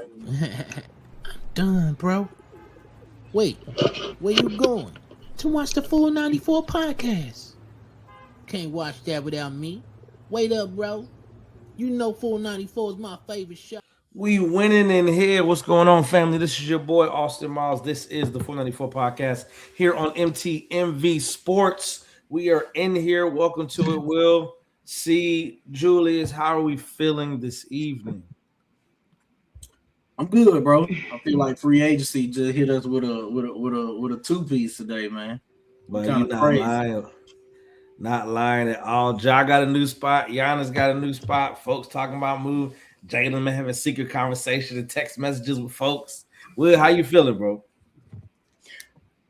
I'm done, bro. Wait, where you going? To watch the full 94 podcast. Can't watch that without me. Wait up, bro. You know full 94 is my favorite show. We winning in here. What's going on, family? This is your boy Austin Miles. This is the 494 podcast here on MTMV Sports. We are in here. Welcome to it, Will. C. Julius, how are we feeling this evening? I'm good, bro. I feel like free agency just hit us with a two-piece today, man. But you're not lying. Not lying at all. Ja got a new spot. Giannis got a new spot. Folks talking about move. Jalen been having secret conversations and text messages with folks. Will, how you feeling, bro?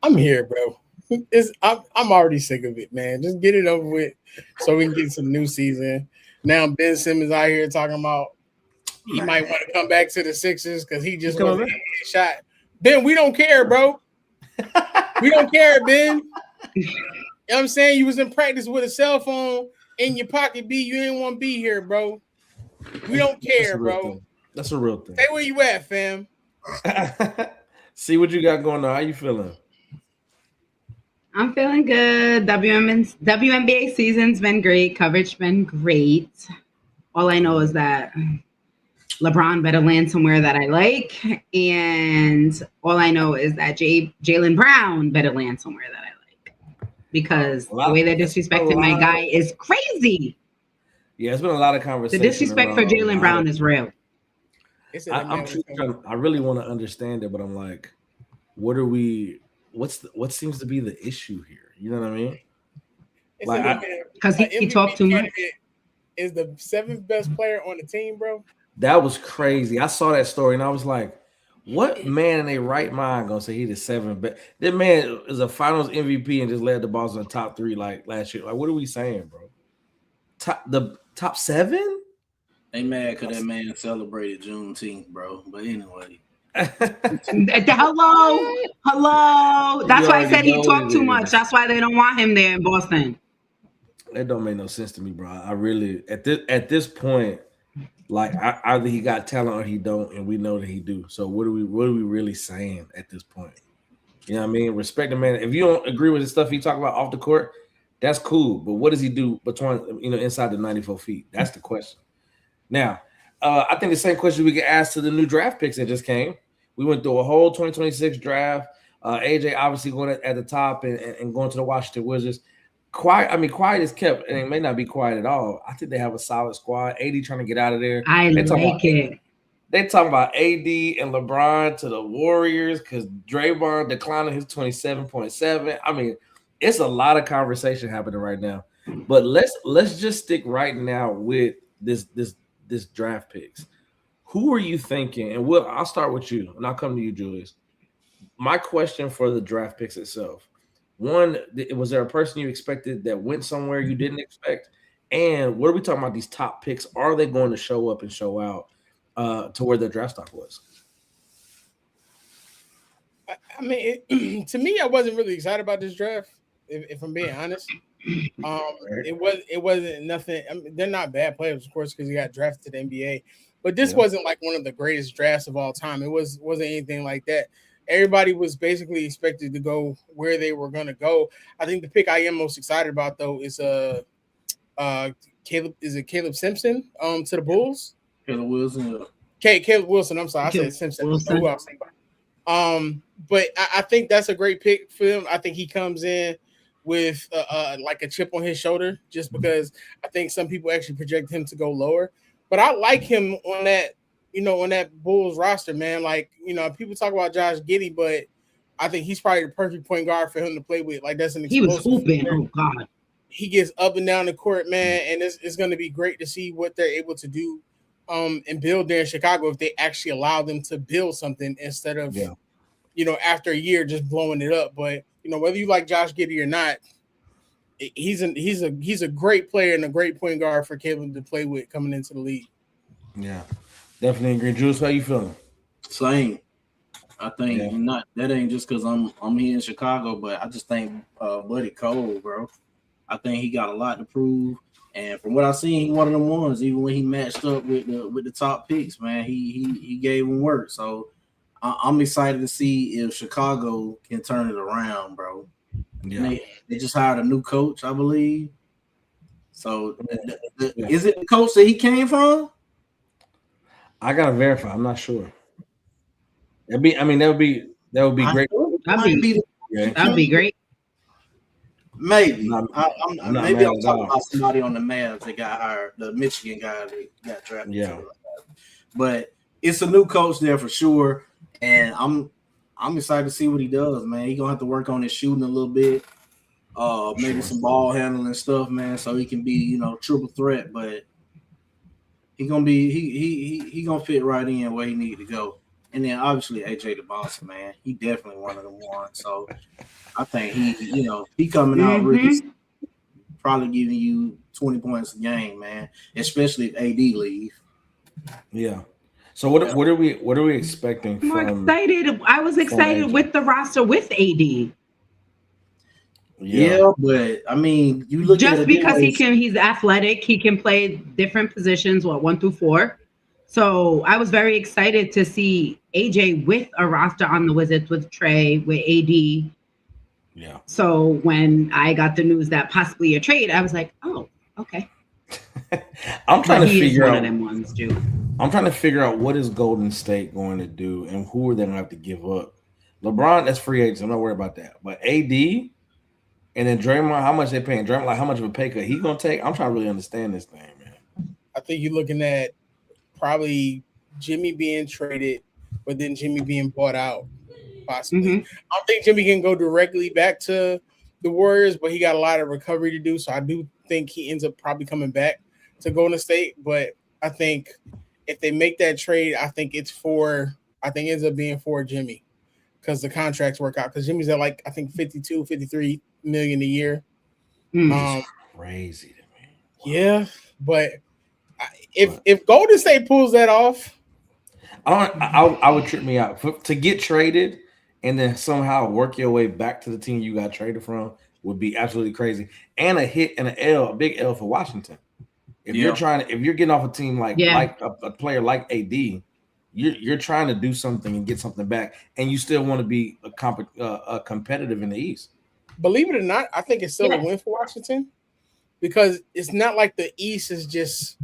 I'm here, bro. I'm already sick of it, man. Just get it over with so we can get some new season. Now Ben Simmons out here talking about he might want to come back to the Sixers because he just wasn't a shot. Ben, we don't care, bro. We don't care, Ben. You know what I'm saying? You was in practice with a cell phone in your pocket, B. You didn't want to be here, bro. We don't care, bro. That's a real thing. Stay where you at, fam. See what you got going on. How you feeling? I'm feeling good. WNBA season's been great. Coverage been great. All I know is that LeBron better land somewhere that I like. And all I know is that Jaylen Brown better land somewhere that I like. Because the way they're disrespecting my guy is crazy. Yeah, it's been a lot of conversation. The disrespect for Jaylen Brown is real. I really want to understand it, but I'm like, what seems to be the issue here? You know what I mean? Because he talked too much. Is the seventh best player on the team, bro? That was crazy. I saw that story and I was like, what man in their right mind gonna say he the seventh best? That man is a finals MVP and just led the Bulls in the top 3 like last year. Like, what are we saying, bro? The top 7? They mad because that man celebrated Juneteenth, bro. But anyway. Hello. That's why I said he talked too much. That's why they don't want him there in Boston. That don't make no sense to me, bro. I really at this point, like either he got talent or he don't, and we know that he do. So what are we really saying at this point? You know what I mean? Respect the man. If you don't agree with the stuff he talk about off the court, that's cool. But what does he do between inside the 94 feet? That's the question. Now, I think the same question we get asked to the new draft picks that just came. We went through a whole 2026 draft. AJ obviously going at the top and going to the Washington Wizards. Quiet is kept, and it may not be quiet at all. I think they have a solid squad. AD trying to get out of there. They talking about AD and LeBron to the Warriors because Draymond declining his 27.7. I mean, it's a lot of conversation happening right now. But let's just stick right now with this draft picks. Who are you thinking? And I'll start with you, and I'll come to you, Julius. My question for the draft picks itself. One, was there a person you expected that went somewhere you didn't expect? And what are we talking about these top picks? Are they going to show up and show out to where their draft stock was? I mean, to me, I wasn't really excited about this draft, if I'm being honest. It wasn't nothing. I mean, they're not bad players, of course, because he got drafted to the NBA. But this wasn't like one of the greatest drafts of all time. It wasn't anything like that. Everybody was basically expected to go where they were going to go. I think the pick I am most excited about, though, is Caleb Simpson to the Bulls? Caleb Wilson. Caleb Wilson. I'm sorry. I said Simpson. Who I was thinking about. But I think that's a great pick for him. I think he comes in with like a chip on his shoulder just because I think some people actually project him to go lower. But I like him on that, on that Bulls roster, man. Like, people talk about Josh Giddey, but I think he's probably the perfect point guard for him to play with. Like, that's an explosive. He was hooping. Oh, God. He gets up and down the court, man, and it's going to be great to see what they're able to do and build there in Chicago if they actually allow them to build something instead of, after a year just blowing it up. But, whether you like Josh Giddey or not, he's a great player and a great point guard for Caleb to play with coming into the league. Yeah, definitely agree. Jules, how you feeling? Same. I think that ain't just because I'm here in Chicago, but I just think Buddy Cole, bro. I think he got a lot to prove. And from what I've seen, he one of them ones. Even when he matched up with the top picks, man, he gave him work. So I'm excited to see if Chicago can turn it around, bro. Yeah. They just hired a new coach, I believe. So is it the coach that he came from? I gotta verify. I'm not sure. That would be great. That'd be great. Maybe. I'm not Maybe mad I'm at talking all. about somebody on the Mavs that got hired, the Michigan guy that got drafted. Yeah. But it's a new coach there for sure. And I'm excited to see what he does, man. He's gonna have to work on his shooting a little bit. Maybe some ball handling and stuff, man, so he can be, triple threat, but he gonna be he gonna fit right in where he need to go. And then obviously AJ the Bouncer, man, he definitely one of them ones. So I think he coming out rookie, probably giving you 20 points a game, man, especially if AD leave. Yeah. So what are we expecting I'm more from excited. I was excited AJ? with the roster with AD. Yeah, but I mean, you look Just at it because he's athletic, he can play different positions, 1 through 4. So I was very excited to see AJ with a roster on the Wizards with Trey, with AD. Yeah. So when I got the news that possibly a trade, I was like, oh, okay. I'm trying to figure out one of them ones too. I'm trying to figure out what is Golden State going to do and who are they going to have to give up. LeBron, that's free agent. I'm not worried about that. But AD and then Draymond, how much they paying? Draymond, like how much of a pay cut he gonna take? I'm trying to really understand this thing, man. I think you're looking at probably Jimmy being traded, but then Jimmy being bought out, possibly. I don't think Jimmy can go directly back to the Warriors, but he got a lot of recovery to do. So I do think he ends up probably coming back to Golden State. But I think if they make that trade, I think it ends up being for Jimmy because the contracts work out. Because Jimmy's at I think 52, 53 million a year. Crazy to me. Wow. Yeah, but if Golden State pulls that off, I would trip me out to get traded and then somehow work your way back to the team you got traded from would be absolutely crazy. And a hit and a big L for Washington. If you're getting off a team like a player like AD, you're trying to do something and get something back, and you still want to be a competitive in the East. Believe it or not, I think it's still a win for Washington because it's not like the East is just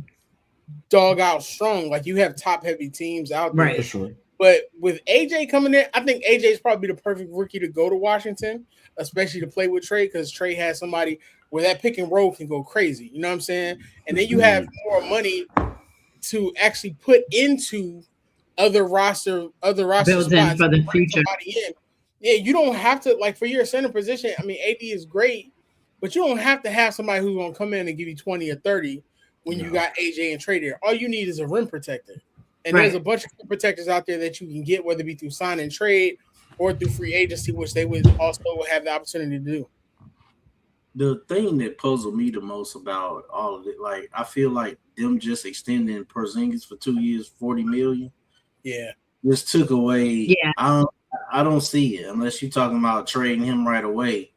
dog out strong. Like you have top heavy teams out there. Right, for sure. But with AJ coming in, I think AJ is probably the perfect rookie to go to Washington, especially to play with Trey, because Trey has somebody where that pick and roll can go crazy. You know what I'm saying? And then you have more money to actually put into other roster building spots for the future. Yeah, you don't have to, for your center position. I mean, AD is great, but you don't have to have somebody who's going to come in and give you 20 or 30 when you got AJ and Trey there. All you need is a rim protector. And there's a bunch of rim protectors out there that you can get, whether it be through sign and trade or through free agency, which they would also have the opportunity to do. The thing that puzzled me the most about all of it, I feel like them just extending Porzingis for 2 years, $40 million. Yeah. Just took away. Yeah. I don't see it unless you're talking about trading him right away,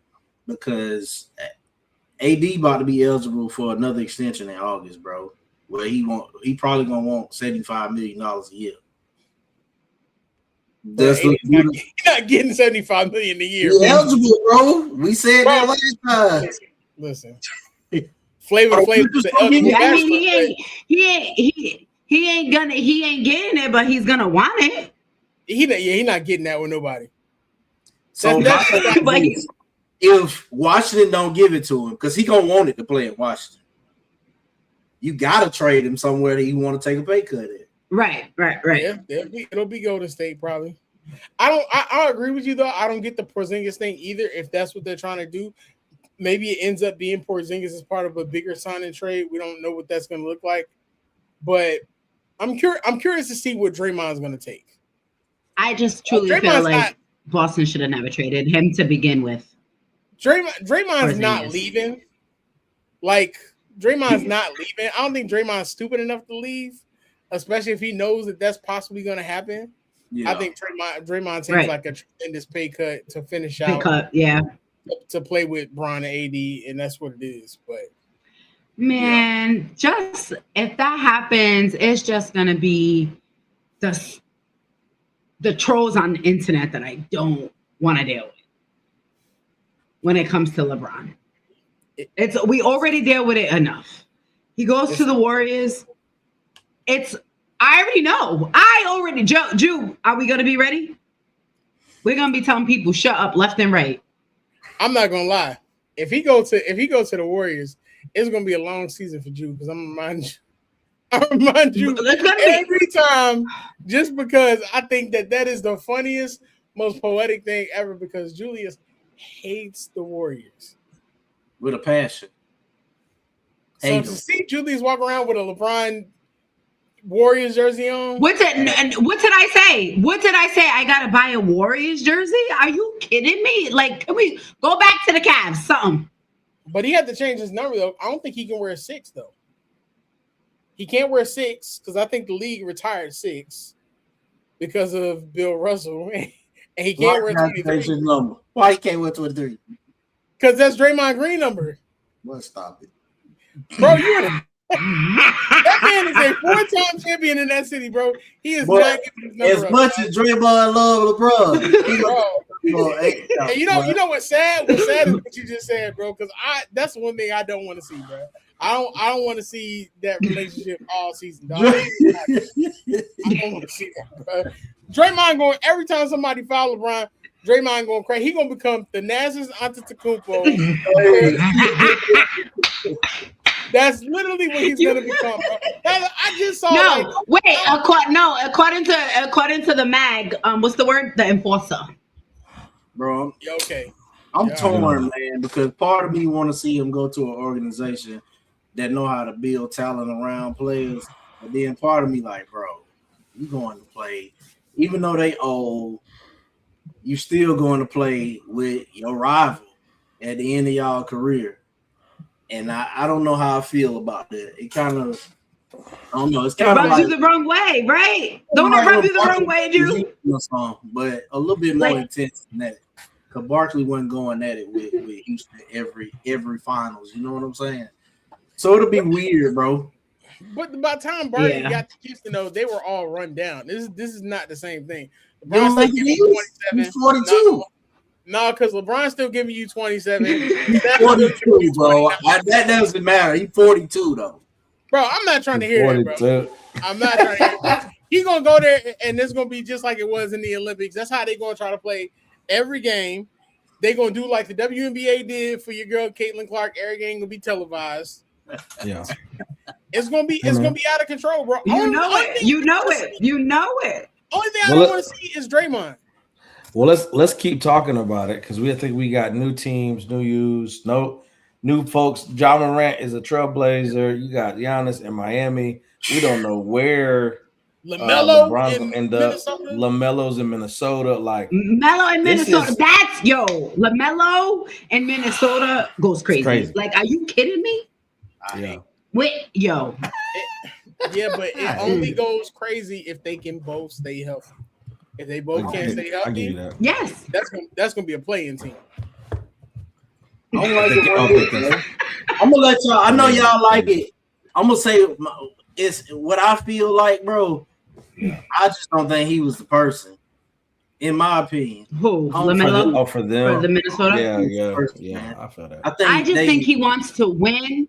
because AD about to be eligible for another extension in August, bro. Where he probably gonna want $75 million a year. He's not getting $75 million a year. He's eligible, bro. We said that last time. Listen, Flavor is eligible. I mean, he ain't getting it, but he's gonna want it. He's not getting that with nobody. So if Washington don't give it to him, because he gonna want it to play in Washington, you gotta trade him somewhere that you want to take a pay cut at. Right. Yeah, it'll be Golden State probably. I agree with you though. I don't get the Porzingis thing either. If that's what they're trying to do, maybe it ends up being Porzingis as part of a bigger sign and trade. We don't know what that's going to look like, but I'm curious to see what Draymond's going to take. I just truly feel like Boston should have never traded him to begin with. Draymond's not leaving. Draymond's not leaving. I don't think Draymond's stupid enough to leave, especially if he knows that that's possibly going to happen. Yeah. I think Draymond takes a tremendous pay cut to finish out. Yeah. To play with Bron and AD, and that's what it is. But Man, just if that happens, it's just gonna be the trolls on the internet that I don't want to deal with when it comes to LeBron. We already deal with it enough. He goes to the Warriors. I already know. Jew, are we gonna be ready? We're gonna be telling people shut up left and right. I'm not gonna lie. If he go to the Warriors, it's gonna be a long season for Jew because I'm gonna remind you every time, just because I think that is the funniest, most poetic thing ever. Because Julius hates the Warriors with a passion. So to see Julius walk around with a LeBron Warriors jersey on. What did I say? What did I say? I gotta buy a Warriors jersey? Are you kidding me? Like, can we go back to the Cavs? Something. But he had to change his number though. I don't think he can wear 6 though. He can't wear 6 because I think the league retired 6 because of Bill Russell, and he can't wear 23. Why he can't wear 23? Because that's Draymond Green number. Well, stop it, bro. That man is a 4-time champion in that city, bro. He is not giving his number as much as Draymond love LeBron. Bro. And you know what's sad? What's sad is what you just said, bro. Because that's one thing I don't want to see, bro. I don't want to see that relationship all season, dog. I don't want to see that, bro. Draymond going every time somebody foul LeBron. Draymond going crazy. He gonna become the Nazis Antetokounmpo. That's literally what he's gonna become. Bro. I just saw. According to the mag, what's the word? The enforcer. Bro, okay. I'm torn, man, because part of me want to see him go to an organization that know how to build talent around players, but then part of me like, bro, you going to play, even though they old, you still going to play with your rival at the end of y'all career. And I don't know how I feel about that. It kind of, I don't know. It's kind of rubs you the wrong way, right? Don't it rub you the wrong way, dude? But a little bit more intense than that. Because Barkley wasn't going at it with Houston every finals. You know what I'm saying? So it'll be weird, bro. But by the time Barkley got to Houston, though, they were all run down. This is not the same thing. LeBron's still giving you 27. 42. No, because LeBron's still giving you 27. He's 42, bro. That doesn't matter. He's 42, though. Bro, I'm not trying to hear that, bro. I'm not trying to hear that. He's going to go there, and it's going to be just like it was in the Olympics. That's how they're going to try to play every game. They're going to do like the WNBA did for your girl, Caitlin Clark. Every game going to be televised. Yeah. It's going to be out of control, bro. You know it. Only thing I don't want to see is Draymond. Well, let's keep talking about it because I think we got new teams, new youths, new folks. Ja Morant is a Trailblazer. You got Giannis in Miami. We don't know where LeBron's gonna end up. LaMelo's in Minnesota. Like Melo in Minnesota. LaMelo in Minnesota goes crazy. Like, are you kidding me? Yeah. But it only goes crazy if they can both stay healthy. If they both can't stay healthy, yes, that's gonna be a playing team. I'm gonna let y'all. I know y'all like it. I'm gonna say it's what I feel like, bro. I just don't think he was the person, in my opinion. Who? LaMelo? For them, for the Minnesota. Yeah. I feel that. I just think he wants to win.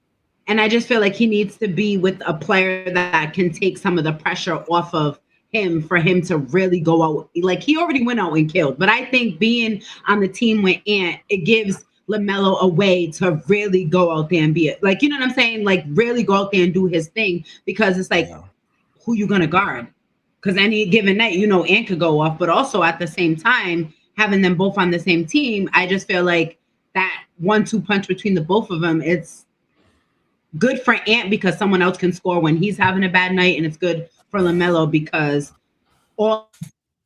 And I just feel like he needs to be with a player that can take some of the pressure off of him for him to really go out. Like, he already went out and killed. But I think being on the team with Ant, it gives LaMelo a way to really go out there and be it. Like, you know what I'm saying? Like, really go out there and do his thing. Because it's like, who you going to guard? Because any given night, Ant could go off. But also at the same time, having them both on the same team, I just feel like that 1-2 punch between the both of them, it's good for Ant because someone else can score when he's having a bad night, and it's good for LaMelo because all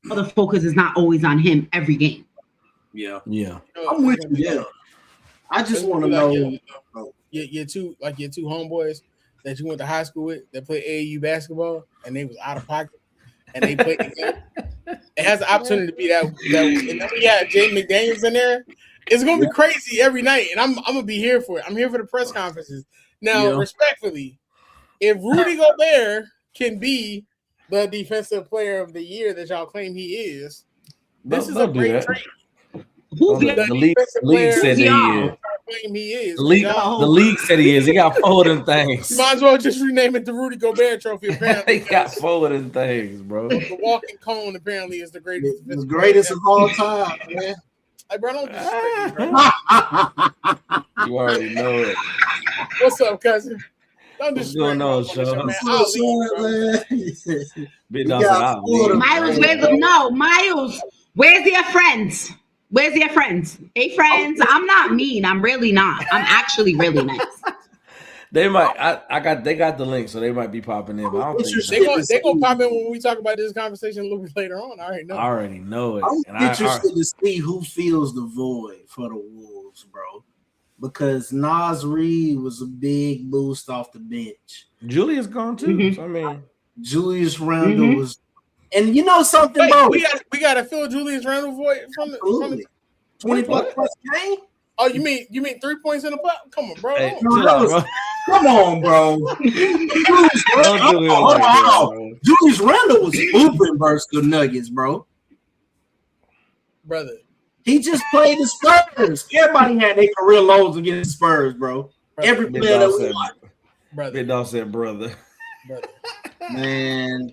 the focus is not always on him every game. Yeah. I'm with you. Yeah. I just want to know your two homeboys that you went to high school with that played AAU basketball and they was out of pocket and they played the game. It has the opportunity to be that and then we had Jay McDaniels in there. It's gonna be crazy every night, and I'm gonna be here for it. I'm here for the press conferences. Now, Yeah. respectfully, if Rudy Gobert can be the defensive player of the year that y'all claim he is, this is a Don't do great that. trade. Who's The the league said that he y'all? is. Claim he is. The league said he is. He got 4 of them things. You might as well just rename it the Rudy Gobert Trophy. Apparently, He got 4 of them things, bro. the walking cone apparently is the greatest. The greatest of all time, man. Hey, bro, don't disrespect me, bro. You already know it. What's up, cousin? Don't What's disrespect going on, my show, Sean? man. I'll leave, bro. Big We dog got said, "I'll 4 of leave." them. Miles, where's their friends? Where's their friends? Hey, friends, I'm not mean. I'm really not. I'm actually really nice. They might. They got the link, so they might be popping in. But I don't think They gonna pop in when we talk about this conversation a little bit later on. I already know. it. I'm And interested to see who fills the void for the Wolves, bro. Because Nas Reed was a big boost off the bench. Julius gone too. Mhm. So, I mean, Julius Randle was, and you know something, Wait, bro? we got to fill Julius Randle void from the. Absolutely. 24 What? points a game? Oh, you mean 3 points in the butt? Come on, bro. hey, No, chill that out, was- bro. Come on, bro. Julius Don't do him Randle, like that, bro. Julius Randle was hooping versus the Nuggets, bro. Brother. He just played the Spurs. Everybody had their career lows against the Spurs, bro. Every Big player dog that we said, Brother. Big dog said, brother. man,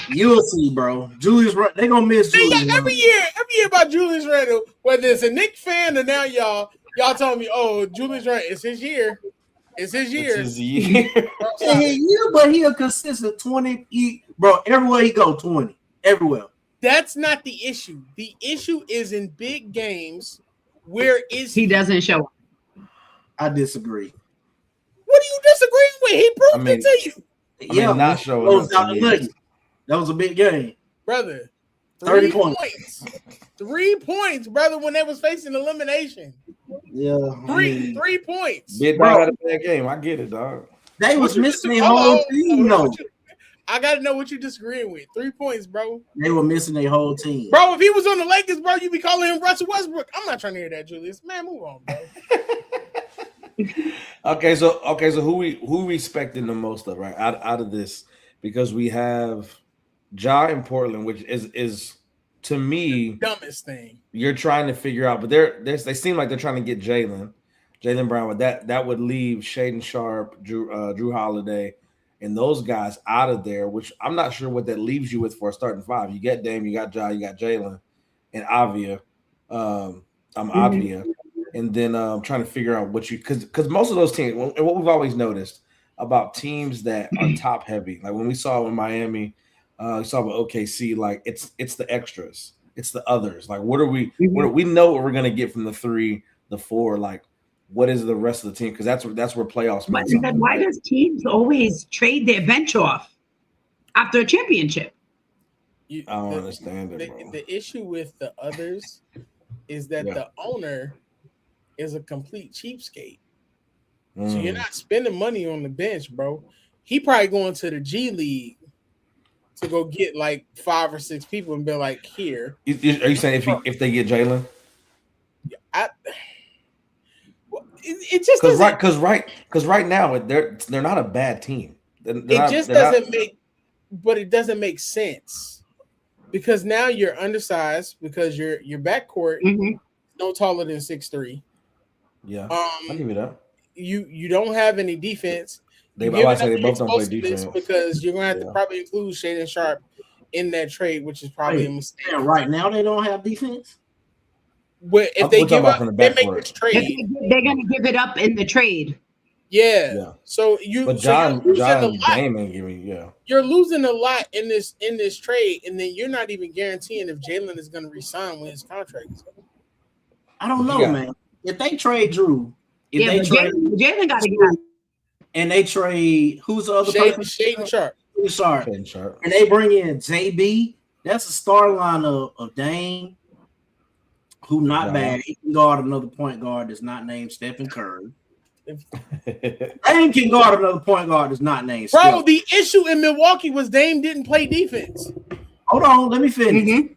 you'll see, bro. Julius Randle, they gonna miss See, Julius. every year about Julius Randle, whether it's a Knicks fan or now y'all tell me, oh, Julius Randle, it's his year. It's his year. It's his year. Yeah, but he a consistent 20. Bro, everywhere he go, 20. Everywhere. That's not the issue. The issue is in big games. Where is He doesn't show up. I disagree. What are you disagreeing with? He proved it to you, I mean, not showing those up out to the me. Nuggets. That was a big game. brother. 30 3 points. points. 3 points, brother, when they was facing elimination. Yeah. 3 points. Big dog had a bad game. I get it, dog. They was What you missing dis- their hold whole on, team, hold on. though. I gotta know what you disagreeing with. 3 points, bro. They were missing their whole team. Bro, if he was on the Lakers, bro, you'd be calling him Russell Westbrook. I'm not trying to hear that, Julius. Man, move on, bro. Okay, so who we expecting the most of, right? Out of this, because we have Ja in Portland, which is to me Dumbest thing. you're trying to figure out, but they seem like they're trying to get Jaylen Brown. But that would leave Shaedon Sharpe, Drew Holiday, and those guys out of there, which I'm not sure what that leaves you with for a starting five. You get Dame, you got Ja, you got Jaylen, and Avia. Avia. And then trying to figure out what you because most of those teams, and what we've always noticed about teams that are top heavy, like when we saw in Miami, we saw with OKC, like it's the extras, it's the others. Like what are we? We know what we're gonna get from the 3, the 4. Like what is the rest of the team? Because that's where playoffs. But then why does teams always trade their bench off after a championship? I don't understand it, bro. The issue with the others is that the owner is a complete cheapskate. So you're not spending money on the bench, bro. He probably going to the G League to go get like 5 or 6 people and be like, here. Are you saying if they get Jaylen? It just doesn't because right now they're not a bad team. It doesn't make sense because now you're undersized because your backcourt no taller than 6'3". Yeah, I'll give you that. You don't have any defense. They both don't play defense because you're gonna have to probably include Shaedon Sharpe in that trade, which is probably a mistake. Yeah, right now they don't have defense. But if they give up, they make this trade. They're gonna give it up in the trade. Yeah. So John Dame ain't giving. Yeah. You're losing a lot in this trade, and then you're not even guaranteeing if Jaylen is going to resign when his contract is up. I don't know, man. If they trade Drew, Jaylen got to get out. And they trade who's the other person? Shaedon Sharpe. Shaedon Sharpe. And they bring in JB. That's a star line of Dame, who not bad. He can guard another point guard that's not named Stephen Curry. Dame can guard another point guard that's not named Bro, Steph. the issue in Milwaukee was Dame didn't play defense. Hold on, let me finish.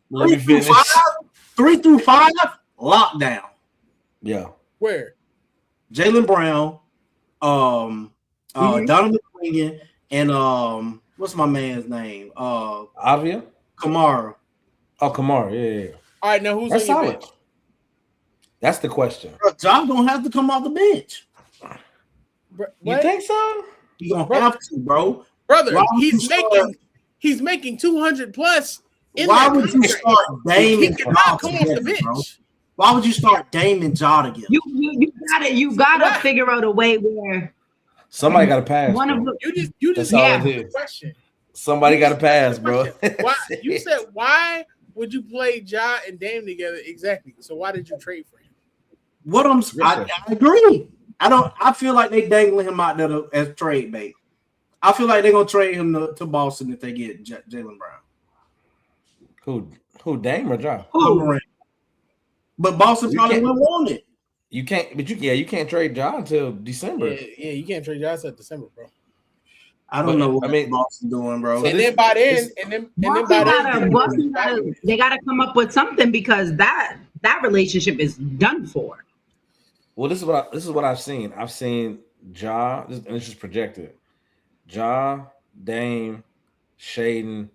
3 through 5, lockdown. Yeah. Where? Jaylen Brown, Donovan Clingan, and what's my man's name? Avia? Kamara. Oh, Kamara. Yeah. All right, now who's That's on your solid. bench? That's the question. Bro, Ja gonna have to come off the bench. You think so? You gonna have to, bro. Brother, Why would he's making 200 plus. Why would you start Dame He and cannot Ja come off the together, bro? bench. Why would you start Dame and Ja together? You gotta figure out a way where Somebody got to pass. one of bro. the You just That's all yeah. it is. question. Somebody got to pass, bro. Why you said why would you play Ja and Dame together exactly? So why did you trade for him? I agree. I feel like they dangling him out there as trade bait. I feel like they're gonna trade him to Boston if they get Jaylen Brown. Who Dame or Ja? Morant. But Boston probably wouldn't want it. You can't, but you can't trade Ja until December. Yeah, you can't trade Ja until December, bro. I don't know what Boston doing, bro. And then by then, they gotta come up with something because that relationship is done for. Well, this is what I've seen. I've seen Ja, and this is projected. Ja, Dame, Shaden,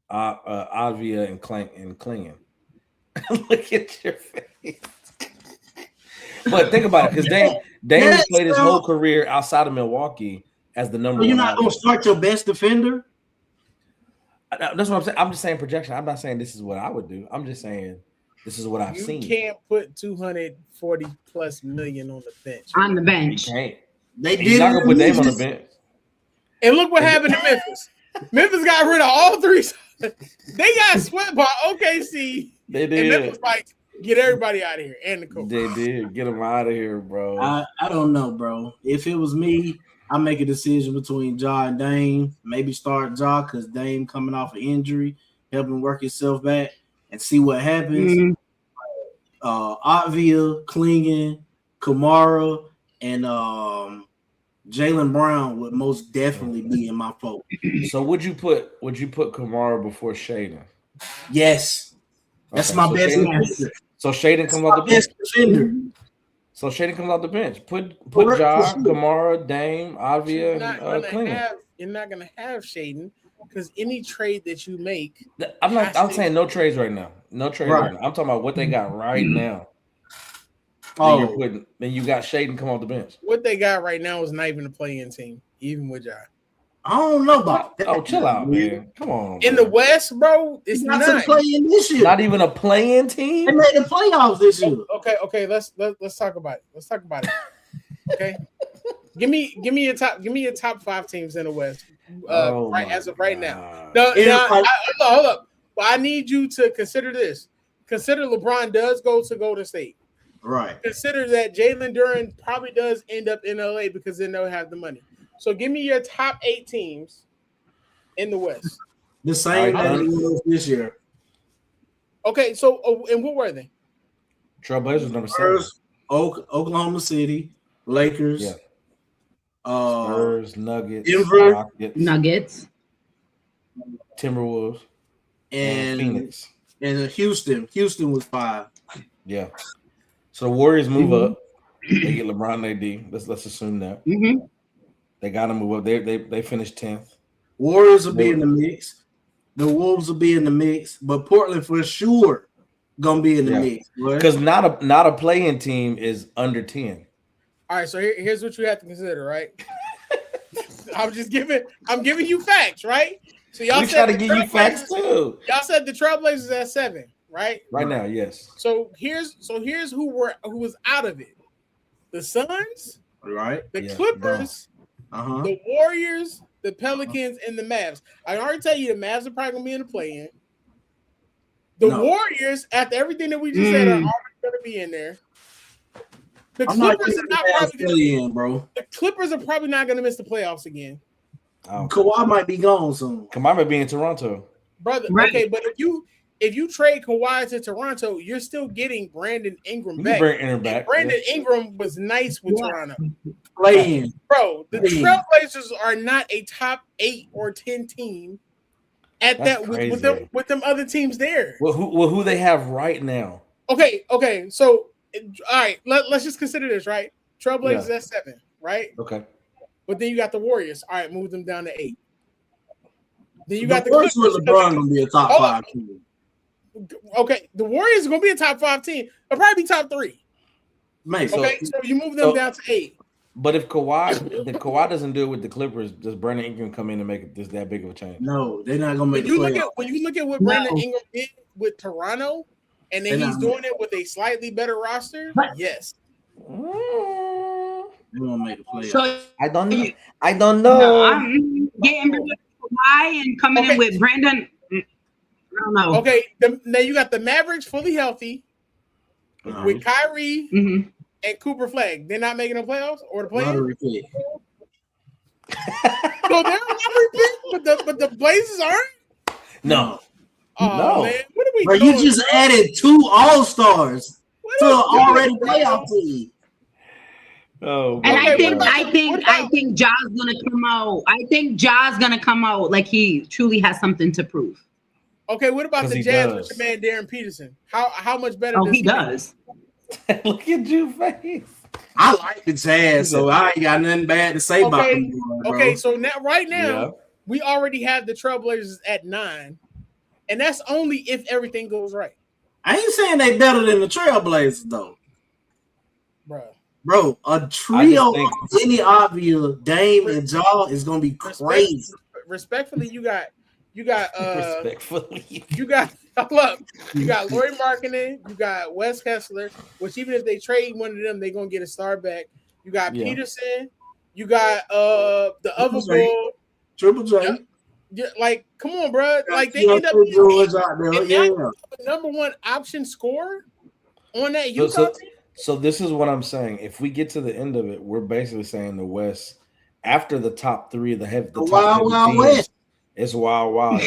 Avia, and Clingan. Look at your face. But think about it, because Dame has played his whole career outside of Milwaukee as the number one. You're not going to start your best defender? That's what I'm saying. I'm just saying projection. I'm not saying this is what I would do. I'm just saying this is what I've seen. You can't put 240 plus million on the bench. On the bench. You can't. They did. You're not going to put Dame on the bench. And look what happened to Memphis. Memphis got rid of all three. They got swept by OKC. They did. And Memphis like, get everybody out of here and the coach. They did. Get them out of here, bro. I don't know, bro. If it was me, I make a decision between Ja and Dame. Maybe start Ja because Dame coming off an injury, help him work himself back and see what happens. Mm-hmm. Avia, Clingan, Kamara, and Jaylen Brown would most definitely be in my vote. So would you put Kamara before Shaden? Yes, that's my best answer. So Shaden comes off the bench. Defender. So Shaden comes off the bench. Put Ja, Kamara, Dame, Avia, and Clingan. You're not gonna have Shaden because any trade that you make, I'm saying no trades right now. No trades right now. I'm talking about what they got right now. Then you got Shaden come off the bench. What they got right now is not even a play-in team, even with Ja. I don't know about that. Oh, chill out, man. Come on. In the West, bro, it's not to play in this year. Not even a play-in team. They made the playoffs this year. Okay. Let's talk about it. Let's talk about it. Okay. give me your top 5 teams in the West. As of right now. No, hold up. But I need you to consider this. Consider LeBron does go to Golden State. Right. Consider that Jalen Duren probably does end up in LA because then they'll have the money. So give me your top 8 teams in the West. The same as this year. Okay, so and what were they? Trailblazers number 7. Oklahoma City, Lakers, Spurs, Nuggets, Denver, Rockets, Nuggets, Timberwolves, and Phoenix, and Houston. Houston was 5. Yeah. So the Warriors move up. They get LeBron and AD. Let's assume that. Mm-hmm. They got to move up. They finished 10th. Warriors will be in the mix. The Wolves will be in the mix, but Portland for sure gonna be in the mix. Because not a play-in team is under 10. All right, so here's what you have to consider, right? I'm giving you facts, right? So y'all try to give you facts too. Y'all said the Trailblazers at 7, right? Right now, yes. So here's who was out of it: the Suns, right? The Clippers, the Warriors, the Pelicans, and the Mavs. I already tell you the Mavs are probably gonna be in the play-in. The Warriors, after everything that we just said, are already gonna be in there. The Clippers are not probably in, bro. The Clippers are probably not gonna miss the playoffs again. Kawhi might be gone soon. Kawhi might be in Toronto, brother. Right. Okay, but if you trade Kawhi to Toronto, you're still getting Brandon Ingram back. Brandon Ingram was nice with Toronto. Playing, bro. The Trailblazers are not a top 8 or 10 team at that with them other teams there. Well, who they have right now? Okay. So, all right, let's just consider this, right? Trailblazers at 7, right? Okay. But then you got the Warriors. All right, move them down to 8. Then you The got the Warriors Clippers. with LeBron gonna be a top 5 team. Okay, the Warriors are gonna be a top 5 team. They'll probably be top 3. Maybe. Okay, so you move them down to 8. But if Kawhi doesn't do it with the Clippers, does Brandon Ingram come in and make this that big of a change? No, they're not gonna make When the you look at what Brandon Ingram did with Toronto, and then he's doing it with a slightly better roster, yes. They won't make the playoffs. So I don't know. No, I'm getting rid of Kawhi and coming in with Brandon. I don't know. Okay, now you got the Mavericks fully healthy with Kyrie and Cooper Flag. They're not making the playoffs or the playoffs. So they're lottery pick, but the Blazers aren't. No. Oh, no. Man. What are we Bro, doing? you just added 2 All-Stars to an already playoff team. Oh, and God. I think Ja's gonna come out. I think Ja's gonna come out like he truly has something to prove. Okay, what about the Jazz with your man Darren Peterson? How much better? Oh, he does. Look at your face. I like the Jazz, so I ain't got nothing bad to say about them. Okay, so now we already have the Trailblazers at 9, and that's only if everything goes right. I ain't saying they better than the Trailblazers though, bro. A trio of Denny Avdia, Dame, and Ja is gonna be crazy. Respectfully, you got respectfully. You got Lauri Markkanen, you got Wes Kessler, which even if they trade one of them, they're gonna get a star back. You got Peterson, you got the other bull, Triple J. Yeah, like, come on, bro. Like they end up being the number 1 option scorer on that Utah team. So this is what I'm saying. If we get to the end of it, we're basically saying the West, after the top 3 of the top Wild West. It's wild.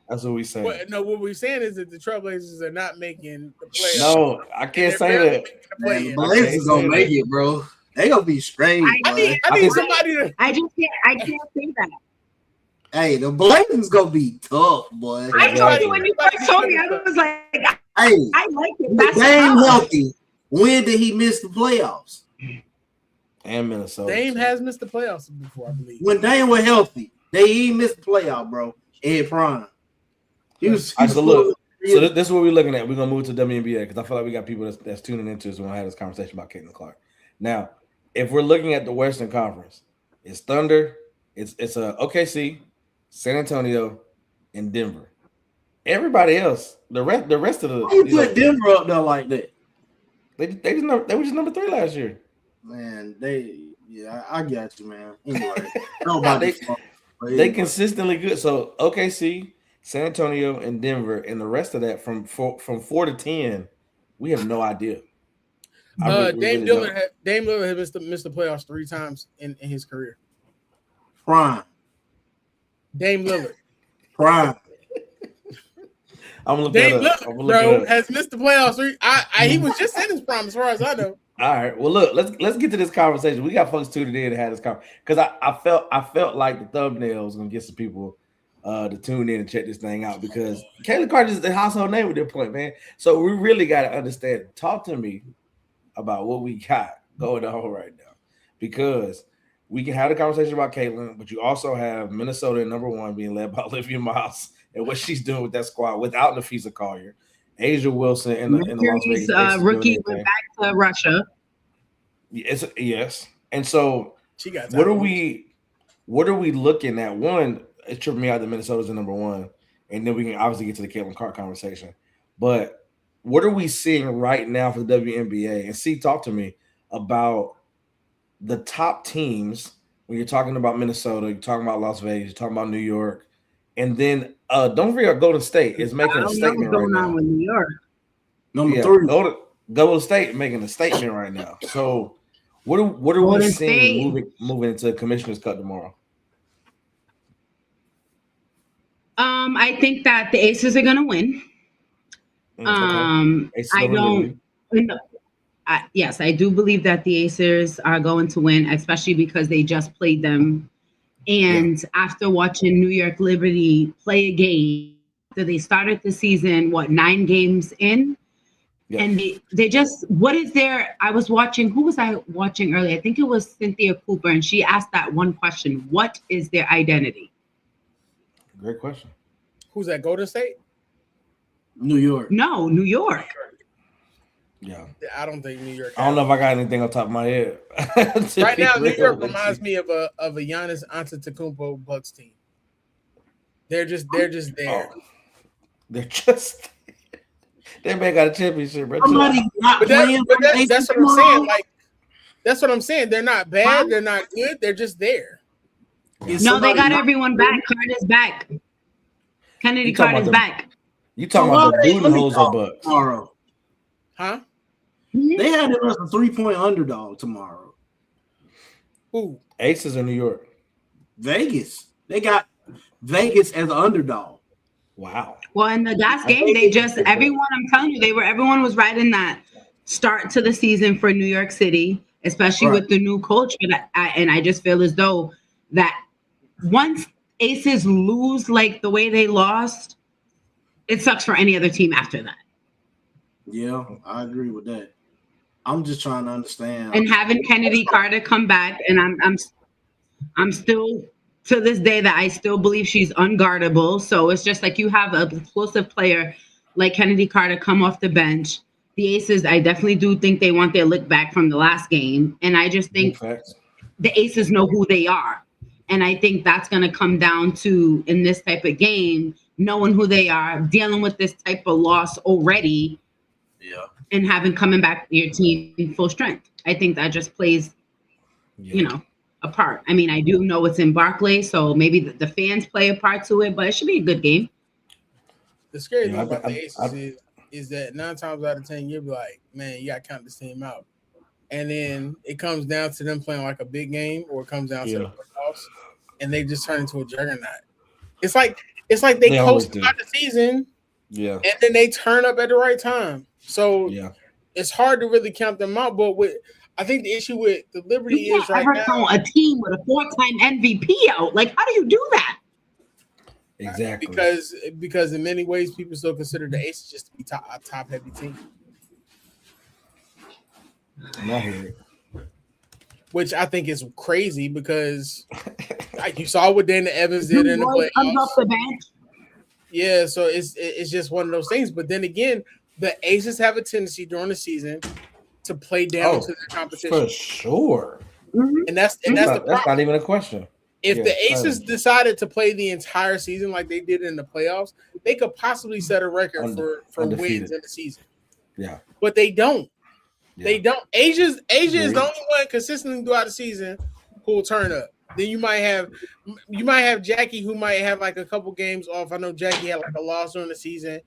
That's what we say. What we're saying is that the Trailblazers are not making the playoffs. No, I can't say that. The Blazers gonna make it, bro. They gonna be straight. I need somebody to. I can't say that. Hey, the Blazers gonna be tough, boy. I told you when you first told me, I was like, I like it. That's Dame healthy. When did he miss the playoffs? And Minnesota. Dame has missed the playoffs before, I believe. When Dame was healthy, he missed the playoff, bro. Ed Prime. So this is what we're looking at. We're gonna move to WNBA because I feel like we got people that's tuning into us when I had this conversation about Caitlin Clark. Now, if we're looking at the Western Conference, it's Thunder, it's OKC, San Antonio, and Denver. Everybody else, the rest of the why you put Denver up there like that? They were just number 3 last year. Man, I got you, man. Anyway, they consistently good. So OKC, San Antonio, and Denver, and the rest of that from 4 to 10, we have no idea. Dame Lillard has missed the playoffs 3 times in his career. Prime. Dame Lillard. Prime. I'm gonna look Dame that up. Lillard, has missed the playoffs 3. He was just in his prime, as far as I know. All right. Well, look, let's get to this conversation. We got folks tuned in to have this conversation because I felt like the thumbnail was gonna get some people to tune in and check this thing out because Caitlin Clark is the household name at this point, man. So we really got to understand. Talk to me about what we got going on right now because we can have a conversation about Caitlin, but you also have Minnesota at number 1 being led by Olivia Miles and what she's doing with that squad without Nafisa Collier. Asia Wilson and the Las Vegas rookie went back to Russia. Yes. And so she got what are we looking at? One, it tripped me out that Minnesota's the number 1, and then we can obviously get to the Caitlin Clark conversation. But what are we seeing right now for the WNBA? And talk to me about the top teams when you're talking about Minnesota, you're talking about Las Vegas, you're talking about New York, and then don't forget Golden State is making a statement right now. With New York. Number 3. Golden State making a statement right now. So what are we seeing moving into Commissioner's Cup tomorrow? I think that the Aces are going to win. Yes, I do believe that the Aces are going to win, especially because they just played them. And after watching New York Liberty play a game, after they started the season, 9 games in, Yeah. And they just, what is their, I was watching, who was I watching earlier? I think it was Cynthia Cooper, and she asked that one question: what is their identity? Great question. Who's that? Golden State? New York. No, New York. Yeah. I don't think New York. I don't know if I got anything on top of my head. Right now, New York reminds me of a Giannis Antetokounmpo Bucks team. They're just there. Oh, they're just. They may got a championship, bro. Somebody not playing. That's what I'm saying. Like, that's what I'm saying. They're not bad. They're not good. They're just there. No, they got everyone back. Carter's back. Kennedy Carter's back. You talking about the booty holes or Bucks? Tomorrow. Huh? They had it as a 3-point underdog tomorrow. Who? Aces in New York. Vegas. They got Vegas as an underdog. Wow. Well, in the last game, they just everyone. I'm telling you, everyone was riding that start to the season for New York City, especially with the new coach. And I just feel as though that once Aces lose like the way they lost, it sucks for any other team after that. Yeah, I agree with that. I'm just trying to understand. And having Kennedy Carter come back, and I'm still to this day that I still believe she's unguardable. So it's just like you have an explosive player like Kennedy Carter come off the bench. The Aces, I definitely do think they want their lick back from the last game. And I just think the Aces know who they are. And I think that's going to come down to, in this type of game, knowing who they are, dealing with this type of loss already, and having coming back to your team in full strength. I think that just plays, a part. I mean, I do know it's in Barclays, so maybe the fans play a part to it, but it should be a good game. The scary thing about the Aces is that 9 times out of 10, you'll be like, man, you got to count this team out. And then it comes down to them playing like a big game, or it comes down to the playoffs, and they just turn into a juggernaut. It's like they coast throughout the season, and then they turn up at the right time. So it's hard to really count them out. But I think the issue with the Liberty is right now, a team with a 4-time MVP out. Like, how do you do that? Exactly. Because in many ways, people still consider the Aces just to be a top heavy team. I hear it. Which I think is crazy because like you saw what Dana Evans did in the playoffs. Comes off the bench. Yeah, so it's just one of those things. But then again, the Aces have a tendency during the season to play down to their competition. For sure. And that's the problem. That's not even a question. If the Aces decided to play the entire season like they did in the playoffs, they could possibly set a record for wins in the season. Yeah. But they don't. Yeah. They don't. Asia is the only one consistently throughout the season who will turn up. Then you might have Jackie, who might have like a couple games off. I know Jackie had like a loss during the season.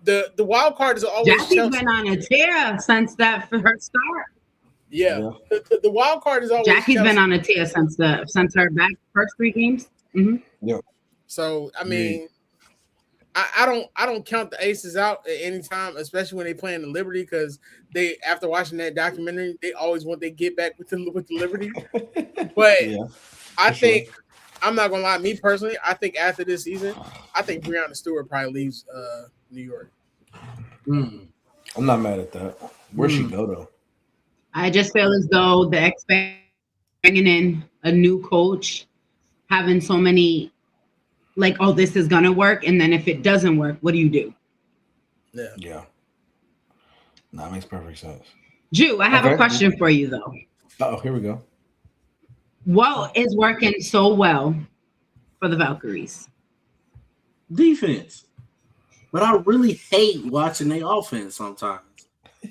The wild card is always Jackie's Chelsea. Been on a tear since that for her start. Yeah. The wild card is always Jackie's Chelsea. Been on a tear since her back first 3 games. Mm-hmm. Yeah. So I mean, I don't count the Aces out at any time, especially when they play in the Liberty, because they, after watching that documentary, they always want they get back with the Liberty. But I think I'm not gonna lie, me personally, I think after this season, I think Breonna Stewart probably leaves New York. I'm not mad at that. Where'd she go though? I just feel as though the bringing in a new coach, having so many. Like, oh, this is gonna work, and then if it doesn't work, what do you do? Yeah. That makes perfect sense. Drew, I have a question for you though. Oh, here we go. What is working so well for the Valkyries? Defense. But I really hate watching their offense sometimes.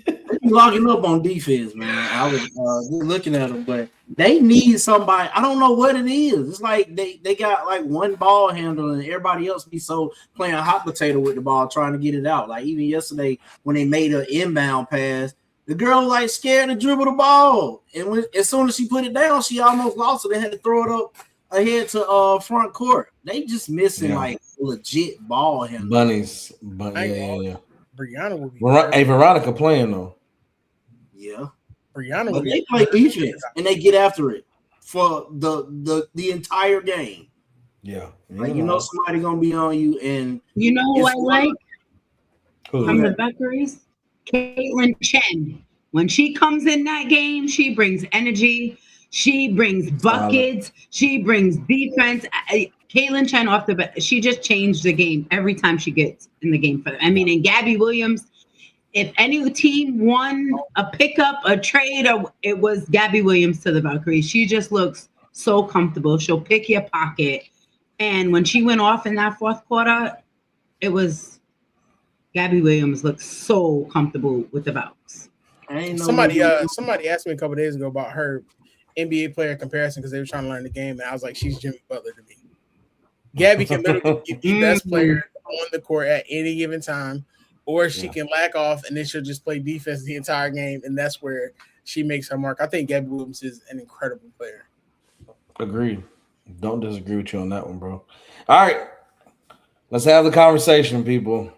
They be logging up on defense, man. I was looking at them, but they need somebody. I don't know what it is. It's like they got like one ball handle and everybody else be so playing hot potato with the ball, trying to get it out. Like even yesterday when they made an inbound pass, the girl was like scared to dribble the ball. And as soon as she put it down, she almost lost it. They had to throw it up ahead to front court. They just missing like legit ball handle. Bunnies. Yeah. Brianna will be. Hey, Veronica playing though. Yeah. Brianna but they play defense and they get after it for the entire game. Yeah. Like you know somebody gonna be on you, and you know who I like from the Valkyries? Caitlin Chen. When she comes in that game, she brings energy. She brings buckets. She brings defense. Caitlin Chen off the bat, she just changed the game every time she gets in the game for them. I mean, and Gabby Williams, if any team won a pickup, a trade, or it was Gabby Williams to the Valkyries. She just looks so comfortable. She'll pick your pocket. And when she went off in that fourth quarter, it was Gabby Williams looked so comfortable with the Valks. Somebody asked me a couple days ago about her NBA player comparison because they were trying to learn the game, and I was like, she's Jimmy Butler to me. Gabby can literally be the best player on the court at any given time, or she can lack off and then she'll just play defense the entire game, and that's where she makes her mark. I think Gabby Williams is an incredible player. Agreed. Don't disagree with you on that one, bro. All right. Let's have the conversation, people.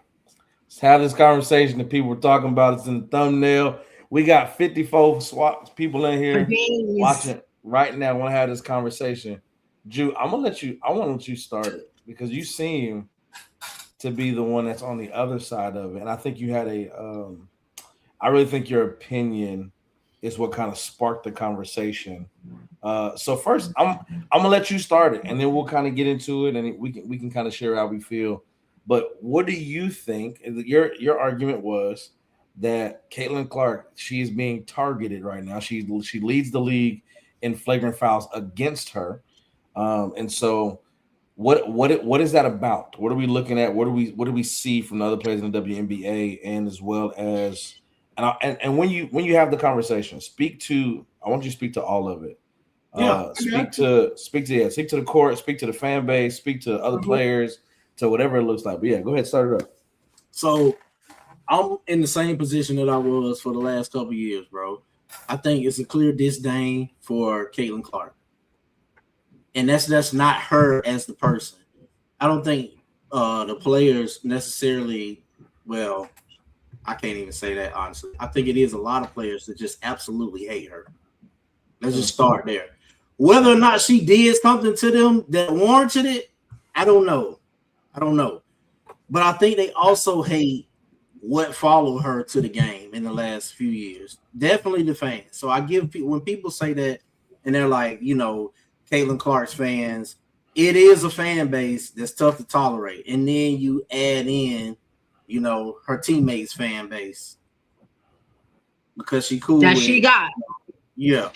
Let's have this conversation that people were talking about. It's in the thumbnail. We got 54 people in here watching right now. I want to have this conversation. Ju, I want to let you start it because you seem to be the one that's on the other side of it. And I think you had I really think your opinion is what kind of sparked the conversation. So first, I'm gonna let you start it, and then we'll kind of get into it, and we can kind of share how we feel. But what do you think? Your argument was that Caitlin Clark, she's being targeted right now. She leads the league in flagrant fouls against her, and so what is that about? What are we looking at? What do we see from the other players in the WNBA, and as well as and when you have the conversation, I want you to speak to all of it. Speak to the court, speak to the fan base, speak to other players, to whatever it looks like. But yeah, go ahead, start it up. So I'm in the same position that I was for the last couple of years, bro. I think it's a clear disdain for Caitlin Clark. And that's not her as the person. I don't think the players necessarily, well, I can't even say that honestly. I think it is a lot of players that just absolutely hate her. Let's just start there. Whether or not she did something to them that warranted it, I don't know. But I think they also hate what followed her to the game in the last few years. Definitely the fans. So I give people, when people say that and they're like, Caitlin Clark's fans, it is a fan base that's tough to tolerate. And then you add in, her teammates' fan base because she cool. That she got. Yeah.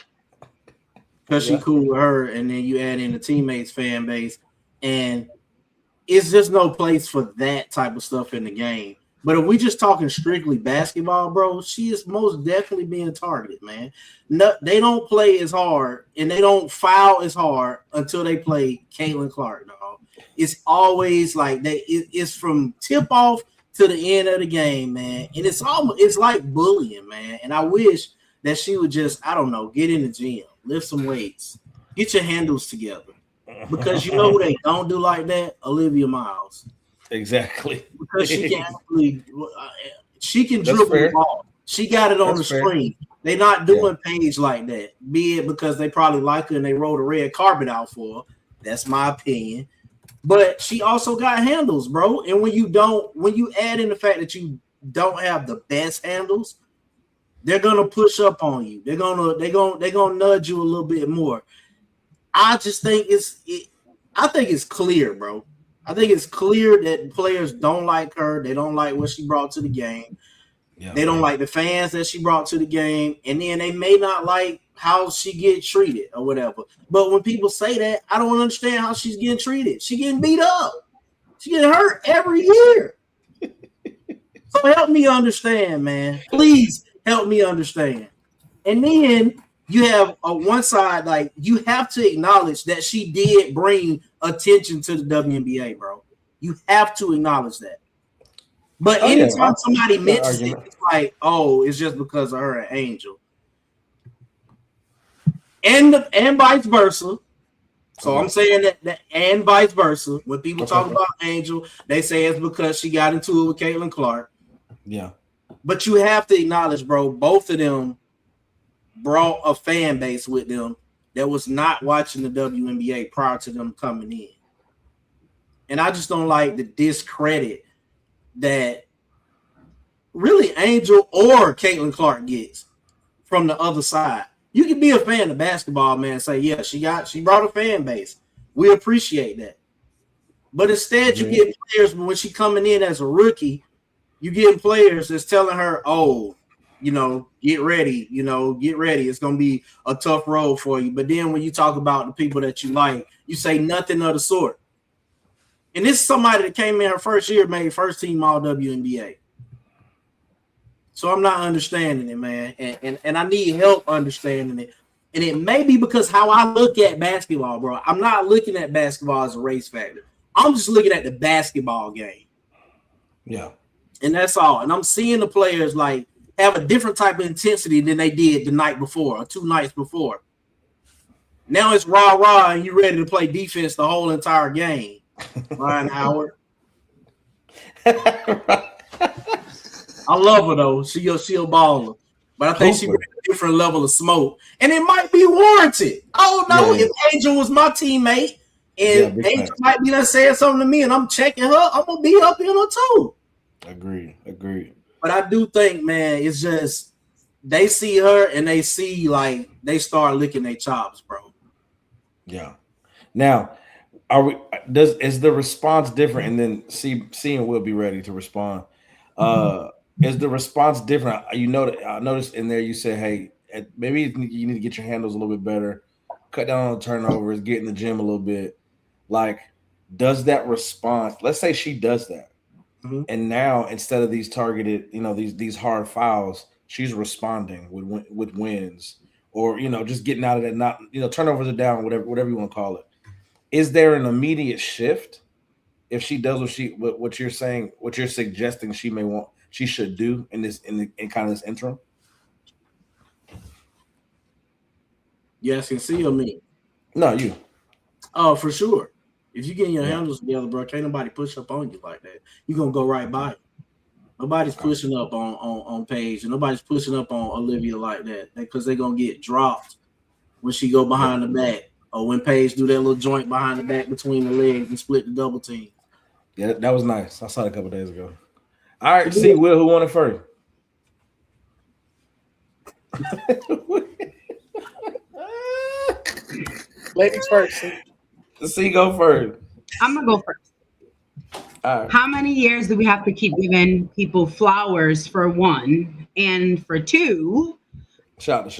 Because she cool with her, and then you add in the teammates' fan base, and it's just no place for that type of stuff in the game. But if we just talking strictly basketball, bro, she is most definitely being targeted, man. No, they don't play as hard, and they don't foul as hard until they play Caitlin Clark, dog. It's always like it's from tip-off to the end of the game, man. And it's like bullying, man. And I wish that she would just, I don't know, get in the gym, lift some weights, get your handles together. Because you know who they don't do like that? Olivia Miles. Exactly. Because she can dribble the ball. She got it on the screen. They're not doing Paige like that. Be it because they probably like her and they rolled a red carpet out for her. That's my opinion. But she also got handles, bro. And when you add in the fact that you don't have the best handles, they're gonna push up on you. They're gonna nudge you a little bit more. I just think it's clear, bro. I think it's clear that players don't like her. They don't like what she brought to the game. Yeah, they don't like the fans that she brought to the game, and then they may not like how she get treated or whatever. But when people say that, I don't understand how she's getting treated. She getting beat up. She getting hurt every year. So help me understand, man. Please help me understand. And then you have one side, like you have to acknowledge that she did bring attention to the WNBA, bro. You have to acknowowledge that. But anytime somebody mentions it, it's like, oh, it's just because of her, an angel. And vice versa. So I'm saying that and vice versa. When people talk about Angel, they say it's because she got into it with Caitlin Clark. Yeah. But you have to acknowledge, bro, both of them brought a fan base with them that was not watching the WNBA prior to them coming in. And I just don't like the discredit that really Angel or Caitlin Clark gets from the other side. You can be a fan of basketball, man, and say, yeah, she brought a fan base. We appreciate that. But instead, you get players when she coming in as a rookie, you get players that's telling her, oh, get ready, get ready. It's going to be a tough road for you. But then when you talk about the people that you like, you say nothing of the sort. And this is somebody that came in her first year, made first team all WNBA. So I'm not understanding it, man. And I need help understanding it. And it may be because how I look at basketball, bro. I'm not looking at basketball as a race factor. I'm just looking at the basketball game. Yeah. And that's all. And I'm seeing the players like have a different type of intensity than they did the night before or 2 nights before. Now it's rah-rah and you're ready to play defense the whole entire game. Ryan Howard. I love her though. She a baller. But I think she brings a different level of smoke. And it might be warranted. I don't know if Angel was my teammate. And Angel might be saying something to me, and I'm checking her. I'm gonna be up in her too. Agreed. But I do think, man, it's just they see her and they see like they start licking their chops, bro. Yeah. Now, is the response different? And then seeing will be ready to respond. Is the response different? I noticed in there you said, hey, maybe you need to get your handles a little bit better, cut down on the turnovers, get in the gym a little bit. Like, does that response, let's say she does that. Mm-hmm. And now instead of these targeted, these hard fouls, she's responding with wins or, just getting out of that, not, turnovers are down, whatever you want to call it. Is there an immediate shift if she does what you're saying, what you're suggesting she should do in kind of this interim? Yes, can see or me? No, you. Oh, for sure. If you get your handles together, bro, can't nobody push up on you like that. You're gonna go right by it. Nobody's pushing up on Paige, and nobody's pushing up on Olivia like that because they're gonna get dropped when she go behind the back, or when Paige do that little joint behind the back between the legs and split the double team. Yeah, that was nice. I saw it a couple days ago. All right, see, Will, who won it first? Ladies first. See, go first. I'm gonna go first. All right. How many years do we have to keep giving people flowers for one, and for two?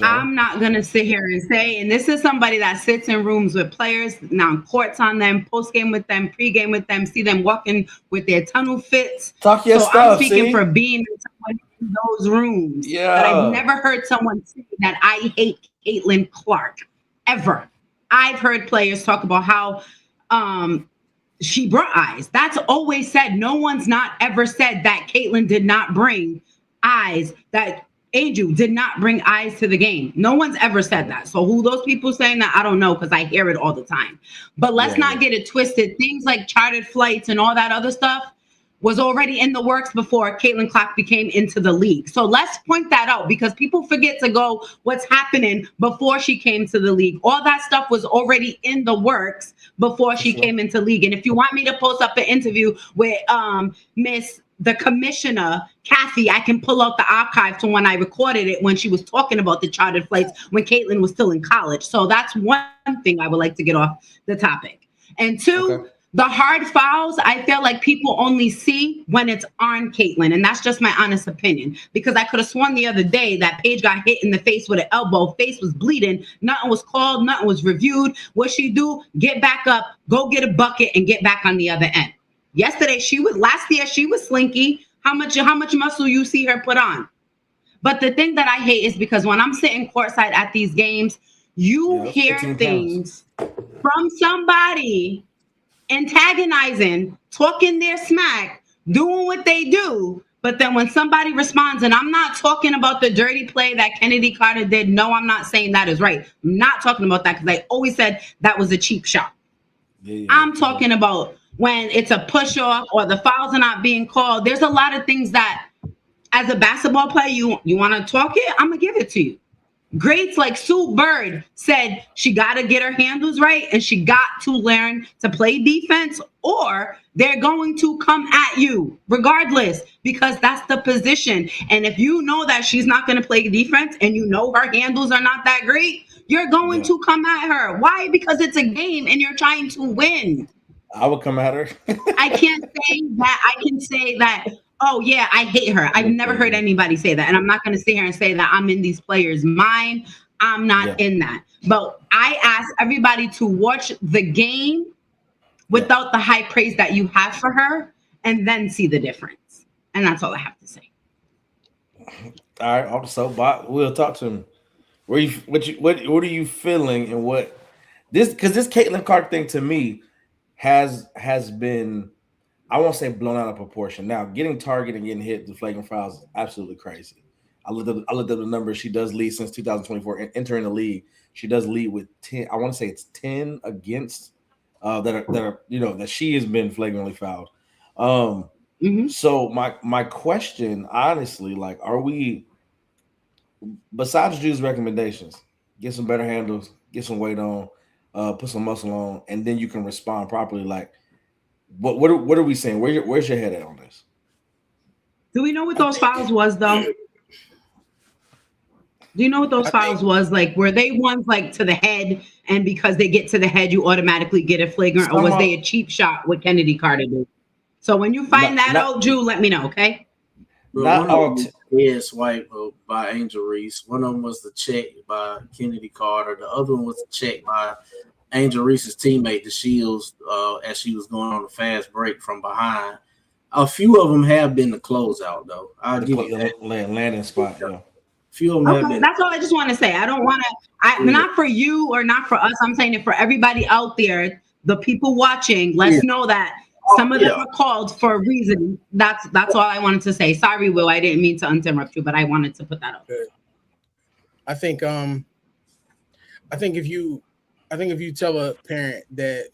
I'm not gonna sit here and say, and this is somebody that sits in rooms with players, now courts on them, post game with them, pre-game with them, see them walking with their tunnel fits. Talk your stuff. I'm speaking for being in those rooms. Yeah. But I've never heard someone say that I hate Caitlin Clark ever. I've heard players talk about how she brought eyes. That's always said. No one's not ever said that Caitlin did not bring eyes, that Angel did not bring eyes to the game. No one's ever said that. So who those people saying that, I don't know, because I hear it all the time. But let's not get it twisted. Things like chartered flights and all that other stuff was already in the works before Caitlin Clark became into the league. So let's point that out because people forget to go what's happening before she came to the league. All that stuff was already in the works before she came into league. And if you want me to post up an interview with the commissioner, Kathy, I can pull out the archive from when I recorded it when she was talking about the chartered flights when Caitlin was still in college. So that's one thing I would like to get off the topic. And two, the hard fouls, I feel like people only see when it's on Caitlin. And that's just my honest opinion. Because I could have sworn the other day that Paige got hit in the face with an elbow. Face was bleeding. Nothing was called. Nothing was reviewed. What she do? Get back up, go get a bucket, and get back on the other end. Last year, she was slinky. How much muscle you see her put on? But the thing that I hate is because when I'm sitting courtside at these games, you hear things from somebody antagonizing, talking their smack, doing what they do. But then when somebody responds, and I'm not talking about the dirty play that Kennedy Carter did. No, I'm not saying that is right. I'm not talking about that because I always said that was a cheap shot. I'm talking about when it's a push off or the fouls are not being called. There's a lot of things that as a basketball player, you want to talk it, I'm going to give it to you. Greats like Sue Bird said she got to get her handles right and she got to learn to play defense, or they're going to come at you regardless, because that's the position. And if you know that she's not going to play defense and you know her handles are not that great, you're going to come at her. Why? Because it's a game and you're trying to win. I would come at her. I can't say that. I can say that, oh, yeah, I hate her. I've never heard anybody say that. And I'm not going to sit here and say that I'm in these players' mind. I'm not in that. But I ask everybody to watch the game without the high praise that you have for her and then see the difference. And that's all I have to say. All right. Also, Bob, we'll talk to him. What are you feeling, and what this, because this Caitlin Clark thing to me has been, I won't say blown out of proportion. Now, getting targeted and getting hit, the flagrant fouls is absolutely crazy. I looked up the numbers. She does lead since 2024 and entering the league. She does lead with 10. I want to say it's 10 against that are that she has been flagrantly fouled. So my question, honestly, like, are we, besides Drew's recommendations, get some better handles, get some weight on, put some muscle on, and then you can respond properly. Like, what are we saying? Where's your head at on this? Do we know what those fouls was, though? Do you know what those fouls was? Like, were they ones like to the head, and because they get to the head, you automatically get a flagrant, or was they a cheap shot? What Kennedy Carter did? So when you find that out, Drew, let me know, okay? Not all. Yes, swipe by Angel Reese. One of them was the check by Kennedy Carter. The other one was the check by Angel Reese's teammate, the Shields, as she was going on a fast break from behind. A few of them have been the closeout, though. I'll give you that. Landing spot, yeah. Few of them have been. That's all I just want to say. I don't want to, not for you or not for us. I'm saying it for everybody out there, the people watching. Let's know that some of them are called for a reason. That's all I wanted to say. Sorry, Will, I didn't mean to interrupt you, but I wanted to put that up. I think if you tell a parent that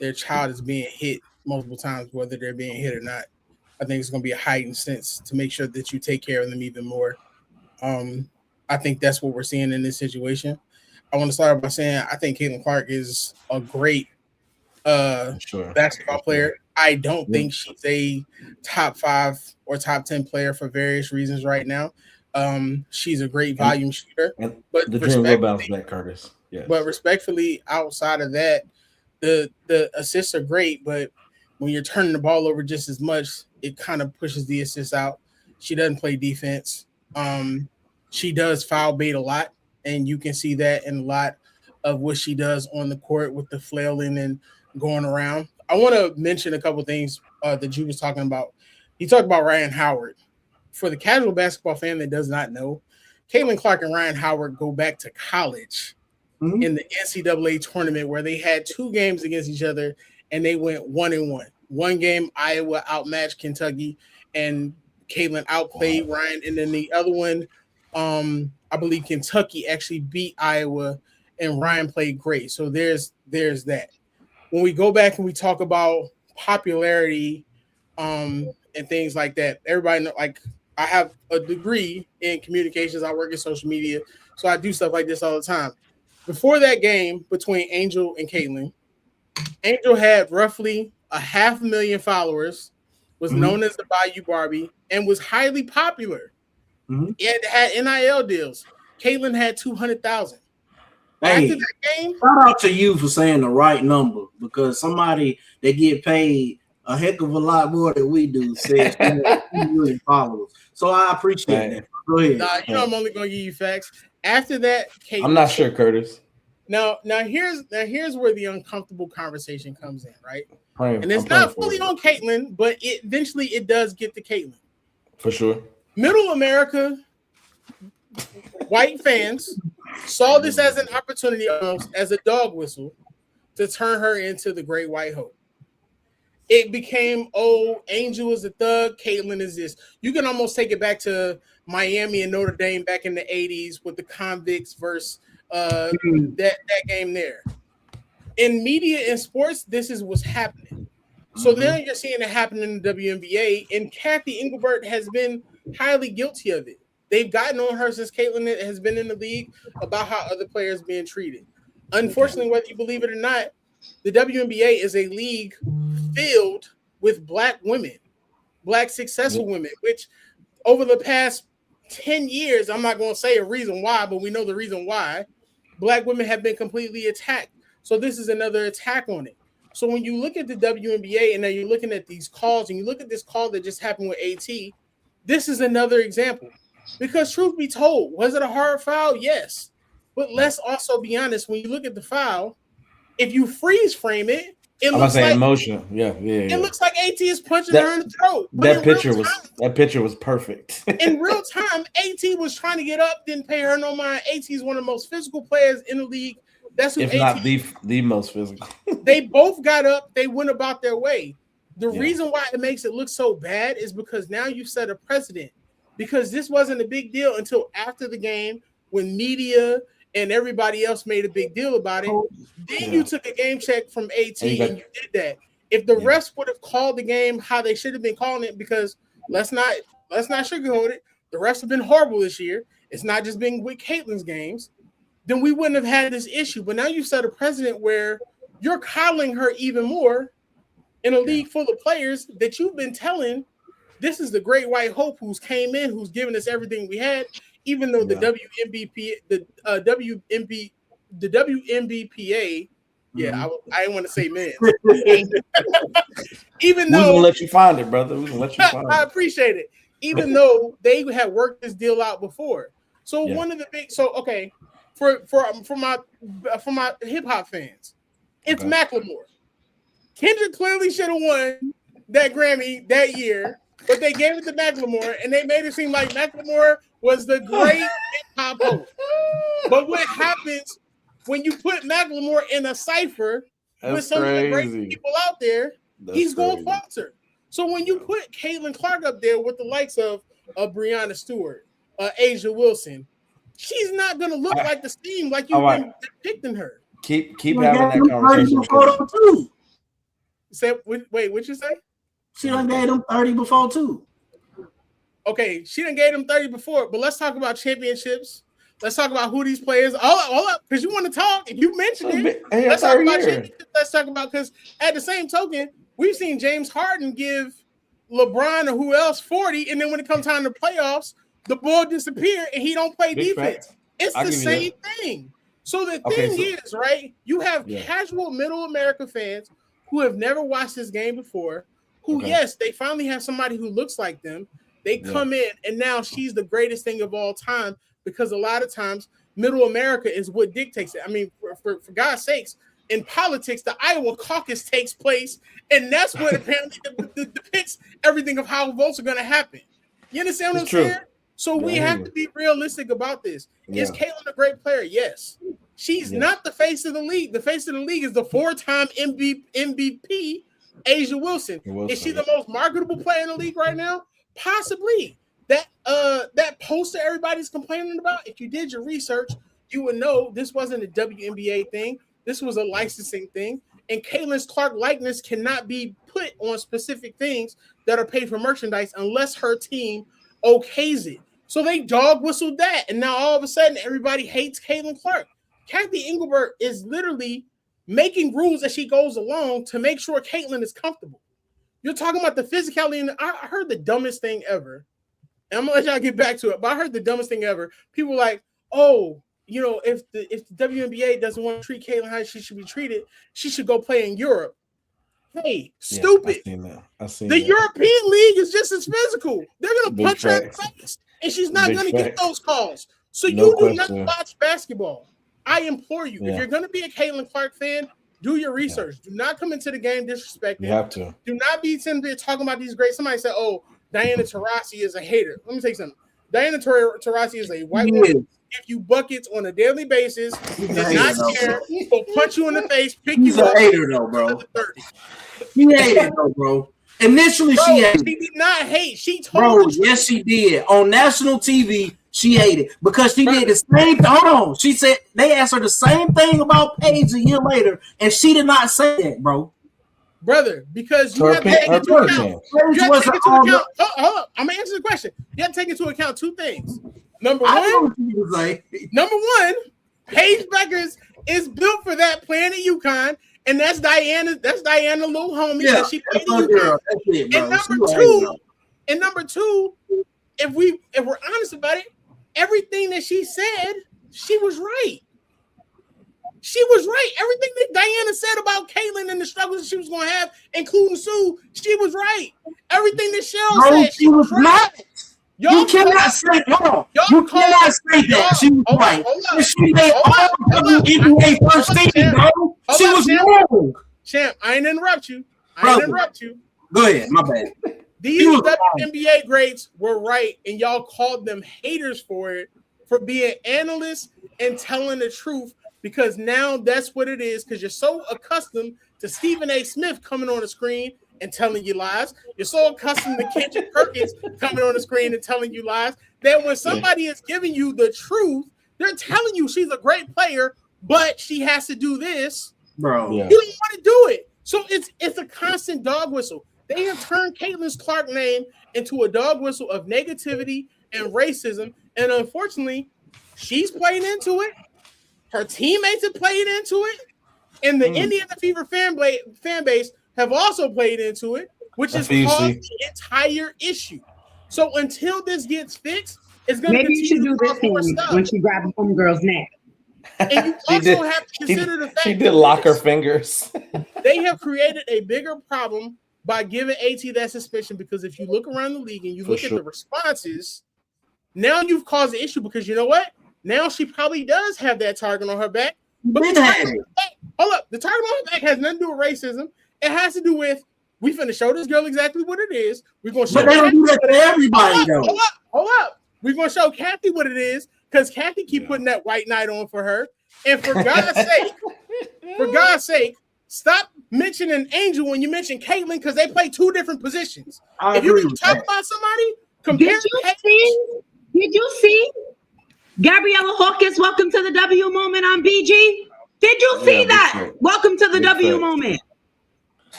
their child is being hit multiple times, whether they're being hit or not, I think it's going to be a heightened sense to make sure that you take care of them even more. I think that's what we're seeing in this situation. I want to start by saying I think Caitlin Clark is a great basketball player. I don't think she's a top 5 or top 10 player for various reasons right now. She's a great volume shooter, but the dream will bounce back, Curtis. Yes. But respectfully, outside of that, the assists are great, but when you're turning the ball over just as much, it kind of pushes the assists out. She doesn't play defense. She does foul bait a lot, and you can see that in a lot of what she does on the court with the flailing and going around. I want to mention a couple things that Drew was talking about. He talked about Ryan Howard. For the casual basketball fan that does not know, Caitlin Clark and Ryan Howard go back to college in the NCAA tournament where they had 2 games against each other, and they went 1-1. One game, Iowa outmatched Kentucky, and Caitlin outplayed Ryan. And then the other one, I believe Kentucky actually beat Iowa, and Ryan played great. So there's that. When we go back and we talk about popularity and things like that, everybody know, like, I have a degree in communications. I work in social media, so I do stuff like this all the time. Before that game between Angel and Caitlin, Angel had roughly 500,000 followers, was known as the Bayou Barbie, and was highly popular. It had NIL deals. Caitlin had 200,000. Hey, after that game, shout out to you for saying the right number, because somebody that get paid a heck of a lot more than we do says 2 million followers. So I appreciate that. Go ahead. You know I'm only going to give you facts. After that, Caitlin, I'm not sure, Curtis. Now here's where the uncomfortable conversation comes in, right? And it's not fully on Caitlin, but eventually it does get to Caitlin. For sure. Middle America, white fans saw this as an opportunity, almost as a dog whistle, to turn her into the Great White Hope. It became, Angel is a thug, Caitlin is this. You can almost take it back to Miami and Notre Dame back in the 80s with the convicts versus that game there. In media and sports, this is what's happening. So now you're seeing it happen in the WNBA, and Kathy Engelbert has been highly guilty of it. They've gotten on her since Caitlin has been in the league about how other players being treated. Unfortunately, whether you believe it or not, the WNBA is a league filled with Black women, Black successful women, which over the past 10 years, I'm not going to say a reason why, but we know the reason why, Black women have been completely attacked. So this is another attack on it. So when you look at the WNBA and then you're looking at these calls and you look at this call that just happened with AT, this is another example. Because truth be told, was it a hard foul? Yes. But let's also be honest. When you look at the foul, if you freeze frame it, it looks like emotion. Yeah. It looks like AT is punching her in the throat. That picture was perfect. In real time, AT was trying to get up, didn't pay her no mind. AT is one of the most physical players in the league. That's who if AT not the most physical. They both got up, they went about their way. The reason why it makes it look so bad is because now you set a precedent. Because this wasn't a big deal until after the game when media and everybody else made a big deal about it. Then you took a game check from AT and you did that. If the refs would have called the game how they should have been calling it, because let's not sugarcoat it, the refs have been horrible this year. It's not just been with Caitlin's games. Then we wouldn't have had this issue. But now you set a precedent where you're coddling her even more in a league full of players that you've been telling this is the great white hope who's came in, who's given us everything we had, even though the WNBPA, I didn't want to say men. Even though we're gonna let you find it, brother. We're gonna let you find it. I appreciate it. Even though they had worked this deal out before. So one of the big for my hip hop fans, it's Macklemore. Kendrick clearly should have won that Grammy that year, but they gave it to Macklemore and they made it seem like Macklemore was the great hip hop host. But what happens when you put Macklemore in a cipher with some of the great people out there, he's going to falter. So when you put Caitlin Clark up there with the likes of Breonna Stewart, Asia Wilson, she's not going to look like the steam like you've been depicting her. Keep having that conversation. Wait, what'd you say? She done gave them 30 before too. Okay, she done gave them 30 before, but let's talk about championships. Let's talk about who these players are. Because you want to talk, and you mentioned it. Let's talk about championships. Let's talk about, because at the same token, we've seen James Harden give LeBron or who else 40, and then when it comes time to playoffs, the ball disappear and he don't play defense. It's the same thing. So the thing is, right, you have casual middle America fans who have never watched this game before, who, yes, they finally have somebody who looks like them. They come in, and now she's the greatest thing of all time, because a lot of times middle America is what dictates it. I mean, for God's sakes, in politics, the Iowa caucus takes place, and that's what apparently depicts everything of how votes are going to happen. You understand what I'm saying? So we have to be realistic about this. Is Caitlin a great player? Yes. She's not the face of the league. The face of the league is the 4-time MVP, Asia Wilson. Is she the most marketable player in the league right now? Possibly. That poster everybody's complaining about, if you did your research, you would know this wasn't a WNBA thing. This was a licensing thing. And Caitlin Clark likeness cannot be put on specific things that are paid for merchandise unless her team okays it. So they dog whistled that. And now all of a sudden, everybody hates Caitlin Clark. Kathy Engelbert is literally making rules as she goes along to make sure Caitlin is comfortable. You're talking about the physicality. And I heard the dumbest thing ever. And I'm going to let y'all get back to it. But I heard the dumbest thing ever. People were like, oh, you know, if the WNBA doesn't want to treat Caitlin how she should be treated, she should go play in Europe. Hey, stupid. I've seen the European League is just as physical. They're going to punch her in the face, and she's not going to get those calls. So you do not watch basketball. I implore you, if you're going to be a Caitlin Clark fan, do your research. Do not come into the game disrespecting. You have to. Do not be simply talking about these great. Somebody said, oh, Diana Taurasi is a hater. Let me tell you something. Diana Taurasi is a white woman. Give you buckets on a daily basis, does not care, will punch you in the face, pick you up. She's a hater, though, bro. She hated, though, bro. Initially, she hated. She did not hate. She told. Bro, yes, she did. On national TV, she hated because she did the same. Hold on. She said they asked her the same thing about Paige a year later, and she did not say that, bro. Brother, because you have to take into account. Hold up. I'm gonna answer the question. You have to take into account two things. Number one, Paige Beckers is built for that playing at UConn, and that's Diana. That's Diana, little homie. Yeah, that she played that's at my UConn. girl. That's it, bro. And number two, if we're honest about it, everything that she said, she was right. She was right. Everything that Diana said about Caitlyn and the struggles that she was going to have, including Sue, she was right. Everything that Cheryl said, she was right. Not. You cannot say that. She was right. She made all the NBA first team, bro. She was wrong. Champ, I ain't interrupt you. Go ahead. My bad. These WNBA greats were right, and y'all called them haters for it, for being analysts and telling the truth, because now that's what it is, because you're so accustomed to Stephen A. Smith coming on the screen and telling you lies. You're so accustomed to Kendrick Perkins coming on the screen and telling you lies that when somebody is giving you the truth, they're telling you she's a great player, but she has to do this. Bro, you don't want to do it. So it's a constant dog whistle. They have turned Caitlin Clark's name into a dog whistle of negativity and racism, and unfortunately, she's playing into it. Her teammates have played into it, and the Indiana Fever fan base have also played into it, which is caused the entire issue. So until this gets fixed, it's going to maybe you should do this thing when she grabs a girl's neck. And you also have to consider the fact she did lock her fingers. They have created a bigger problem by giving AT that suspicion, because if you look around the league and you look at the responses, now you've caused an issue, because you know what? Now she probably does have that target on her back. But the target on her back has nothing to do with racism. It has to do with, we finna show this girl exactly what it is. We're gonna show. But they don't do that to everybody, though. Hold up. We're gonna show Kathy what it is, because Kathy keep putting that white knight on for her. And for God's sake, stop mentioning Angel when you mention Caitlyn, because they play two different positions. If you can talk about somebody, compare. Did you see Gabriella Hawkins? Welcome to the W moment on BG. Did you see that? Welcome to the W moment.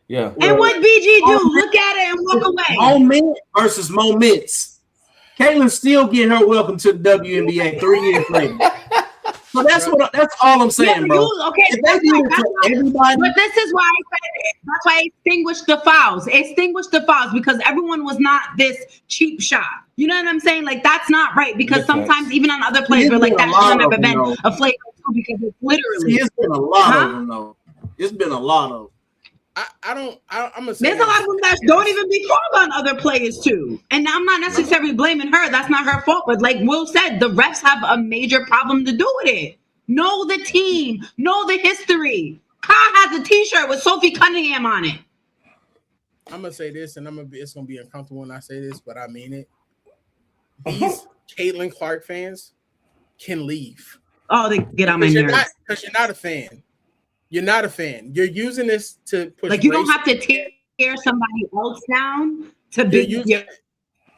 Yeah. And what BG do? Look at it and walk away. Moment versus moments. Caitlyn still getting her welcome to the WNBA 3 years later. So that's all I'm saying, bro. Everybody. But this is why that's why I extinguished the fouls. Because everyone was not this cheap shot. You know what I'm saying? Like, that's not right, because sometimes even on other plays, we're like, that should never been a flavor too, because it's literally. It's been a lot of them, though. It's been a lot of. I'm gonna say there's a lot of them that don't even be called on other players too, and I'm not necessarily blaming her. That's not her fault. But like Will said, the refs have a major problem to do with it. Know the team, know the history. Ka has a T-shirt with Sophie Cunningham on it. I'm gonna say this, and it's gonna be uncomfortable when I say this, but I mean it. These Caitlin Clark fans can leave. Oh, they get on my nerves because you're not a fan. You're not a fan. You're using this to push. Like, you don't have to tear somebody else down to be. You're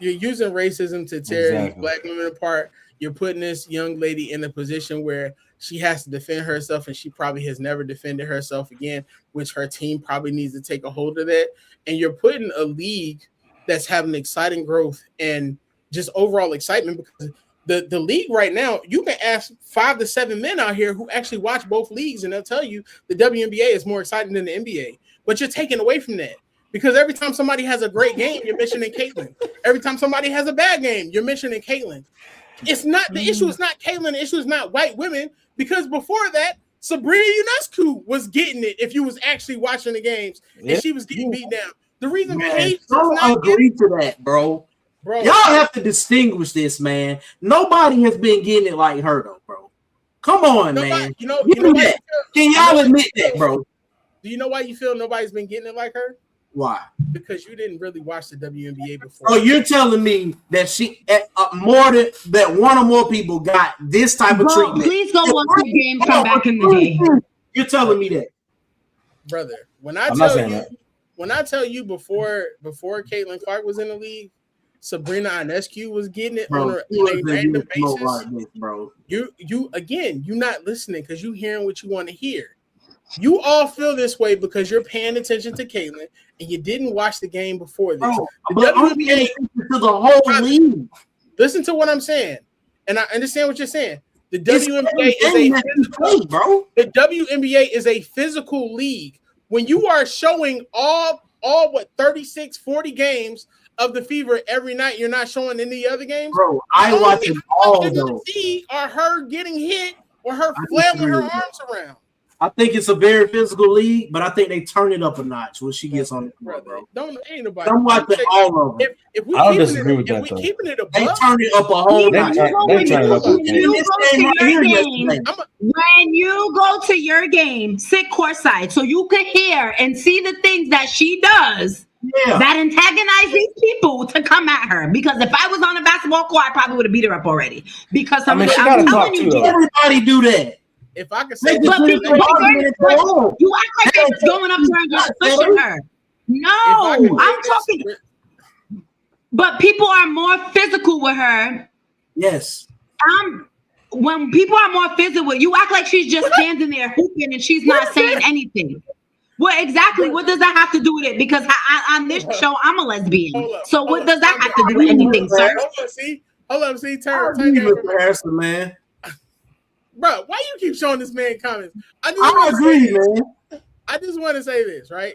using racism to tear these black women apart. You're putting this young lady in a position where she has to defend herself, and she probably has never defended herself again, which her team probably needs to take a hold of that. And you're putting a league that's having exciting growth and just overall excitement, because the league right now, you can ask 5 to 7 men out here who actually watch both leagues, and they'll tell you the WNBA is more exciting than the NBA. But you're taking away from that, because every time somebody has a great game, you're mentioning Caitlyn. Every time somebody has a bad game, you're mentioning Caitlyn. It's not the issue. It's not Caitlyn. The issue is not white women, because before that, Sabrina Ionescu was getting it if you was actually watching the games, and she was getting beat down. The reason Paige don't agree to that, bro. Y'all have to distinguish this, man. Nobody has been getting it like her, though, bro. Come on, man. You know that. Can y'all admit that, bro? Do you know why you feel nobody's been getting it like her? Why? Because you didn't really watch the WNBA before. Oh, you're telling me that she that one or more people got this type of treatment? Please go watch the games from back in the day. You're telling me that, brother. When I tell you before Caitlin Clark was in the league, Sabrina Ionescu was getting it on a random basis. Like this, bro. You're not listening, because you're hearing what you want to hear. You all feel this way because you're paying attention to Caitlyn and you didn't watch the game before this. Bro, but WNBA to the whole league. Listen to what I'm saying. and I understand what you're saying. The It's WNBA is every game a that you play, bro. the WNBA is a physical league. When you are showing all 36, 40 games of the Fever every night, you're not showing any other games. Bro, I watch it all though. See, are her getting hit or her flailing her arms around. I think it's a very physical league, but I think they turn it up a notch when she gets on the court, bro. Ain't nobody. I'm watching all of them. If we I don't keeping disagree it, with if that, we though. keeping it They above, turn it up a whole notch. They turn it up. When you go to your game, sit courtside so you can hear and see the things that she does that antagonize these people to come at her. Because if I was on a basketball court, I probably would have beat her up already. Because I'm telling you, everybody do that. If I could say, you act like they're just going up to her and just pushing her. No, I'm talking. But people are more physical with her. Yes. When people are more physical, you act like she's just standing there hooping and she's not saying anything. Well, exactly. What does that have to do with it? Because on this show, I'm a lesbian. So what does that have to do with anything, sir? Hold on, see, turn Harrison, man. Bro, why you keep showing this man comments? I agree, man. I just want to say this, right?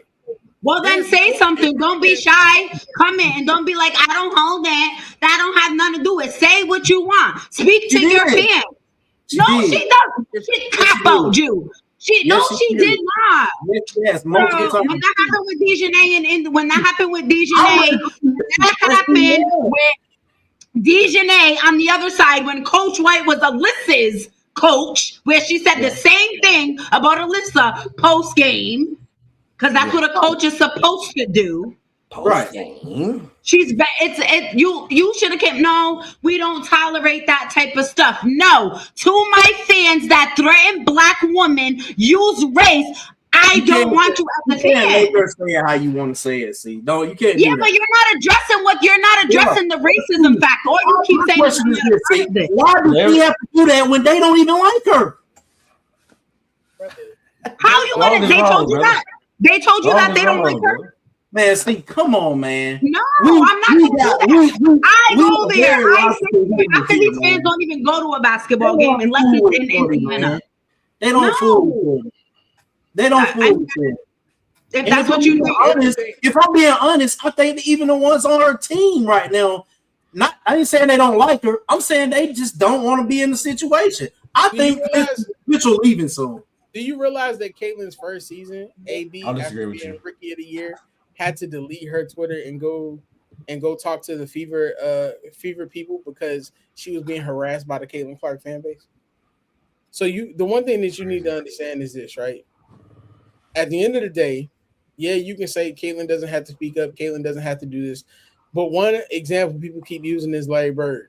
Well, then say something. Don't be shy. Comment and don't be like, I don't hold that. That don't have nothing to do with it. Say what you want. Speak to your fans. No, she doesn't. She capoed you. She did not. Yes, when that happened with Dejanay and when that happened with Dejanay, on the other side, when Coach White was Alyssa's coach, where she said the same thing about Alyssa post game, because that's what a coach is supposed to do. Right. You should have kept. No, we don't tolerate that type of stuff. No, to my fans that threaten Black women, use race. I don't want you as a fan. Make her say it how you want to say it. See, no, you can't. Yeah, but you're not addressing the racism fact. Or you keep saying why do we have to do that when they don't even like her? How you gonna? They told you that. They told you that they don't like her. Man, see, come on, man. No, I'm not going to do that. I go there. After these fans don't even go to a basketball game unless it's in Indiana. They don't fool. They don't fool. If that's what you do. If I'm being honest, I think that even the ones on her team right now, I ain't saying they don't like her. I'm saying they just don't want to be in the situation. I think Mitchell leaving soon. Do you realize that Caitlin's first season, AD, after being Rookie of the Year, had to delete her Twitter and go talk to the Fever people because she was being harassed by the Caitlin Clark fan base? So the one thing that you need to understand is this, right? At the end of the day, yeah, you can say Caitlin doesn't have to speak up, Caitlin doesn't have to do this. But one example people keep using is Larry Bird.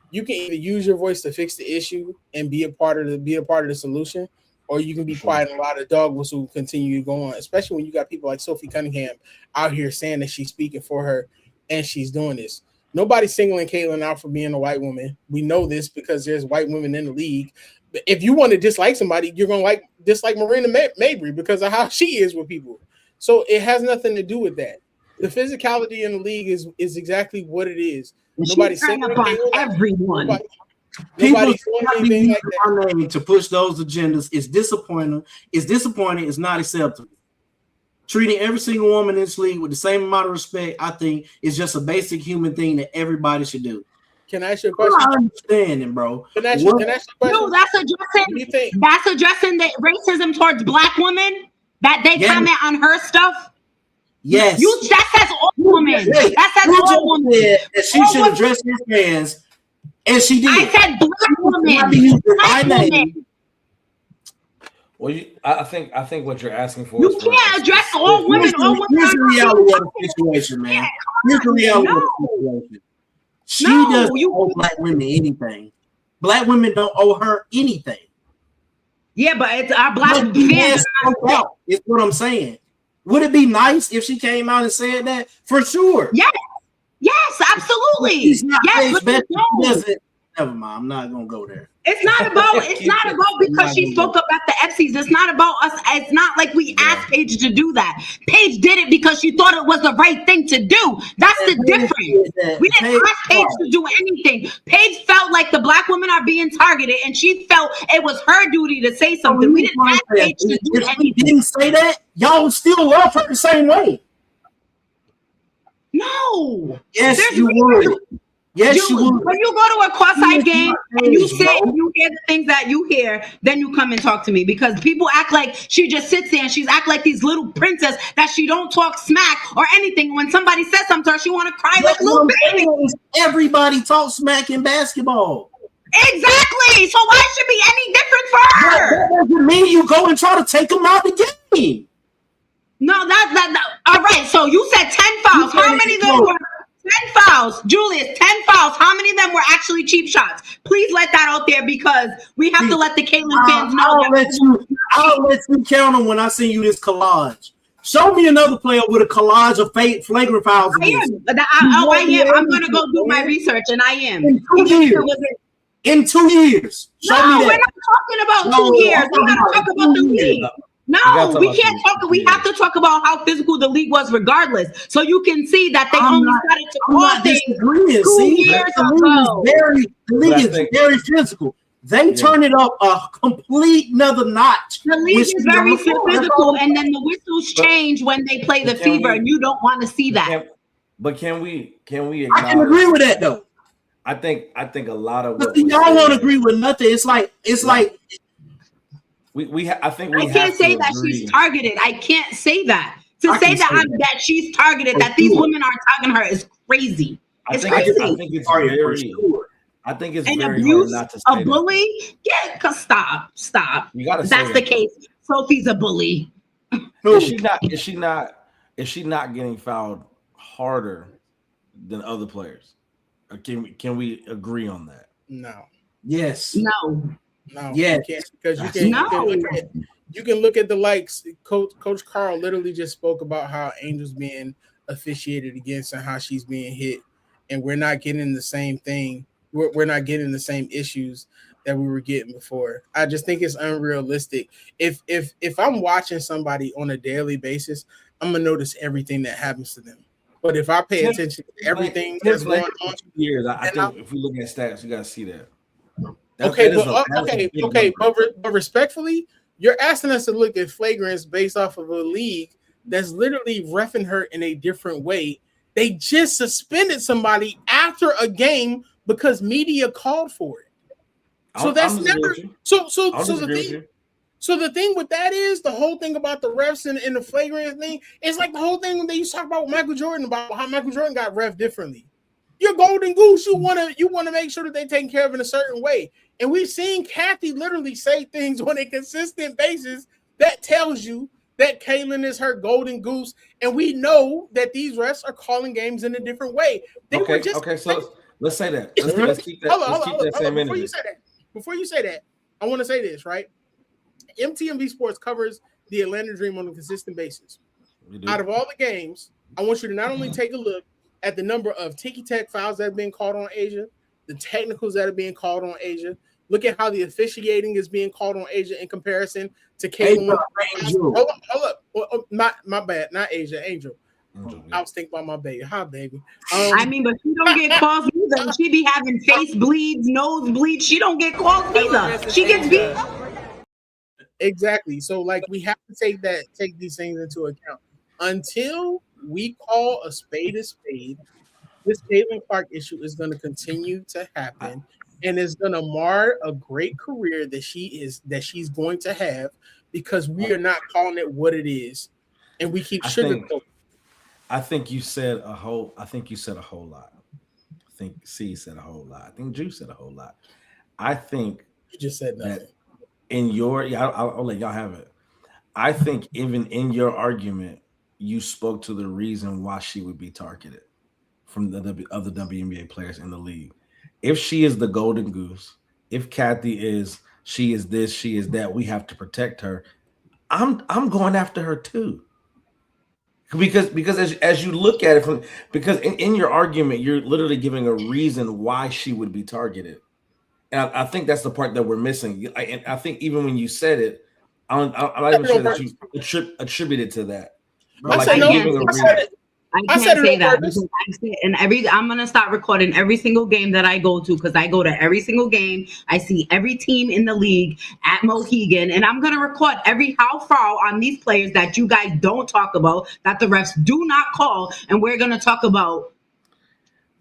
You can either use your voice to fix the issue and be a part of the solution, or you can be quiet and allow the dog whistle to continue to go on, especially when you got people like Sophie Cunningham out here saying that she's speaking for her and she's doing this. Nobody's singling Caitlin out for being a white woman. We know this because there's white women in the league. But if you want to dislike somebody, you're going to dislike Marina Mabry because of how she is with people. So it has nothing to do with that. The physicality in the league is exactly what it is. Nobody's singling upon everyone. Nobody's doing anything like that. To push those agendas is disappointing. It's disappointing. It's not acceptable. Treating every single woman in this league with the same amount of respect, I think, is just a basic human thing that everybody should do. Can I ask you a question? I'm understanding, bro. Can I ask you a question? No, that's addressing the racism towards Black women. That they comment on her stuff. Yes. That says all women. That says all women. That she should address his fans, and she did. I said Black women. Black women. Well, I think what you're asking for. You can't address all women. All women. Here's the reality of the situation, man. Here's the reality of the situation. She doesn't owe Black women anything. Black women don't owe her anything. Yeah, but it's our Black fans. It's what I'm saying. Would it be nice if she came out and said that? For sure. Yes, absolutely. Yes, but Never mind. I'm not gonna go there. It's not about because she spoke up at the FCs. It's not about us. It's not like we asked Paige to do that. Paige did it because she thought it was the right thing to do. That's the difference. We didn't ask Paige to do anything. Paige felt like the black women are being targeted, and she felt it was her duty to say something. We didn't ask Paige to do anything. If we didn't say that, y'all would still love her the same way. No. Yes, you would. Yes, you would. When you go to a cross-eyed game and you sit and you hear the things that you hear, then you come and talk to me, because people act like she just sits there and she's act like these little princess that she don't talk smack or anything. When somebody says something to her, she want to cry like a little baby. Everybody talks smack in basketball. Exactly. So why should it be any different for her? That doesn't mean you go and try to take them out of the game. No, all right. So you said 10 fouls. How many of them were 10 fouls? Julius, 10 fouls. How many of them were actually cheap shots? Please let that out there, because we have to let the Caitlin fans know. I'll let you count them when I send you this collage. Show me another player with a collage of flagrant fouls. I am. I'm going to go do my research, and I am. In 2 years. No, we're not talking about 2 years. We got to talk about the league. No, we can't talk. We have to talk about how physical the league was regardless. So you can see that they only started to call things 2 years ago. The league is very physical. They turn it up a complete another notch. The league is very physical, and then the whistles change when they play the fever, and you don't want to see that. But can we I can agree with that, though. I think a lot of what y'all won't agree with nothing. It's like I can't say that she's targeted. I can't say that. To say that she's targeted, that these women are targeting her, is crazy. It's crazy. I think it's very abuse, hard not to say a bully. Yeah, cause stop. You gotta. That's the case. Sophie's a bully. Is she not getting fouled harder than other players? Can we agree on that? No. Yes. No. Yes. Because you can look at the likes. Coach Carl literally just spoke about how Angel's being officiated against and how she's being hit, and we're not getting the same thing. We're not getting the same issues that we were getting before. I just think it's unrealistic. If I'm watching somebody on a daily basis, I'm gonna notice everything that happens to them. But if I pay attention to everything that's going on, years, I think if we look at stats, you gotta see that. But respectfully, you're asking us to look at flagrants based off of a league that's literally reffing her in a different way. They just suspended somebody after a game because media called for it. So that's never so the thing with that is the whole thing about the refs and the flagrant thing. It's like the whole thing that you talk about with Michael Jordan, about how Michael Jordan got ref differently. You're golden goose. You want to make sure that they taken care of in a certain way. And we've seen Kathy literally say things on a consistent basis that tells you that Caitlin is her golden goose. And we know that these refs are calling games in a different way. So let's say that. Let's keep that same energy. Before you say that, I want to say this, right? MTMV Sports covers the Atlanta Dream on a consistent basis. Out of all the games, I want you to not only take a look at the number of ticky-tack fouls that have been called on Asia, the technicals that are being called on Asia. Look at how the officiating is being called on Asia in comparison to Caitlin. Hold up. My bad. Not Asia, Angel. I was thinking about my baby. Hi, baby. But she don't get calls either. She be having face bleeds, nose bleeds. She don't get calls either. She gets beat. Exactly. So, like, we have to take these things into account. Until we call a spade, this Caitlin Clark issue is going to continue to happen, and it's going to mar a great career that she's going to have, because we are not calling it what it is, and we keep sugarcoating. I think you said a whole lot. I think C said a whole lot. I think Drew said a whole lot. I think you just said nothing. That in your I'll let y'all have it. I think even in your argument, you spoke to the reason why she would be targeted from the other WNBA players in the league. If she is the golden goose, if Kathy is, she is this, she is that, we have to protect her. I'm going after her too. Because as you look at it because in your argument, you're literally giving a reason why she would be targeted. And I think that's the part that we're missing. And I think even when you said it, I'm not even sure that you attributed to that. But like, you're giving a reason. I can't say that because I'm gonna start recording every single game that I go to because I go to every single game. I see every team in the league at Mohegan, and I'm gonna record every foul on these players that you guys don't talk about, that the refs do not call, and we're gonna talk about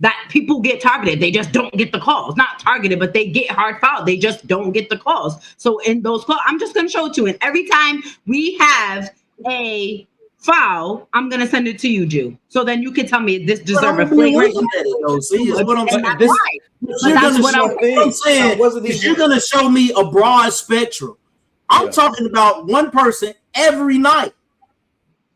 that people get targeted. They just don't get the calls. Not targeted, but they get hard fouled. They just don't get the calls. So in those calls, I'm just gonna show it to you. And every time we have a foul, I'm gonna send it to you, Jew. So then you can tell me if this deserves a flagrant. You're gonna show me a broad spectrum. I'm talking about one person every night.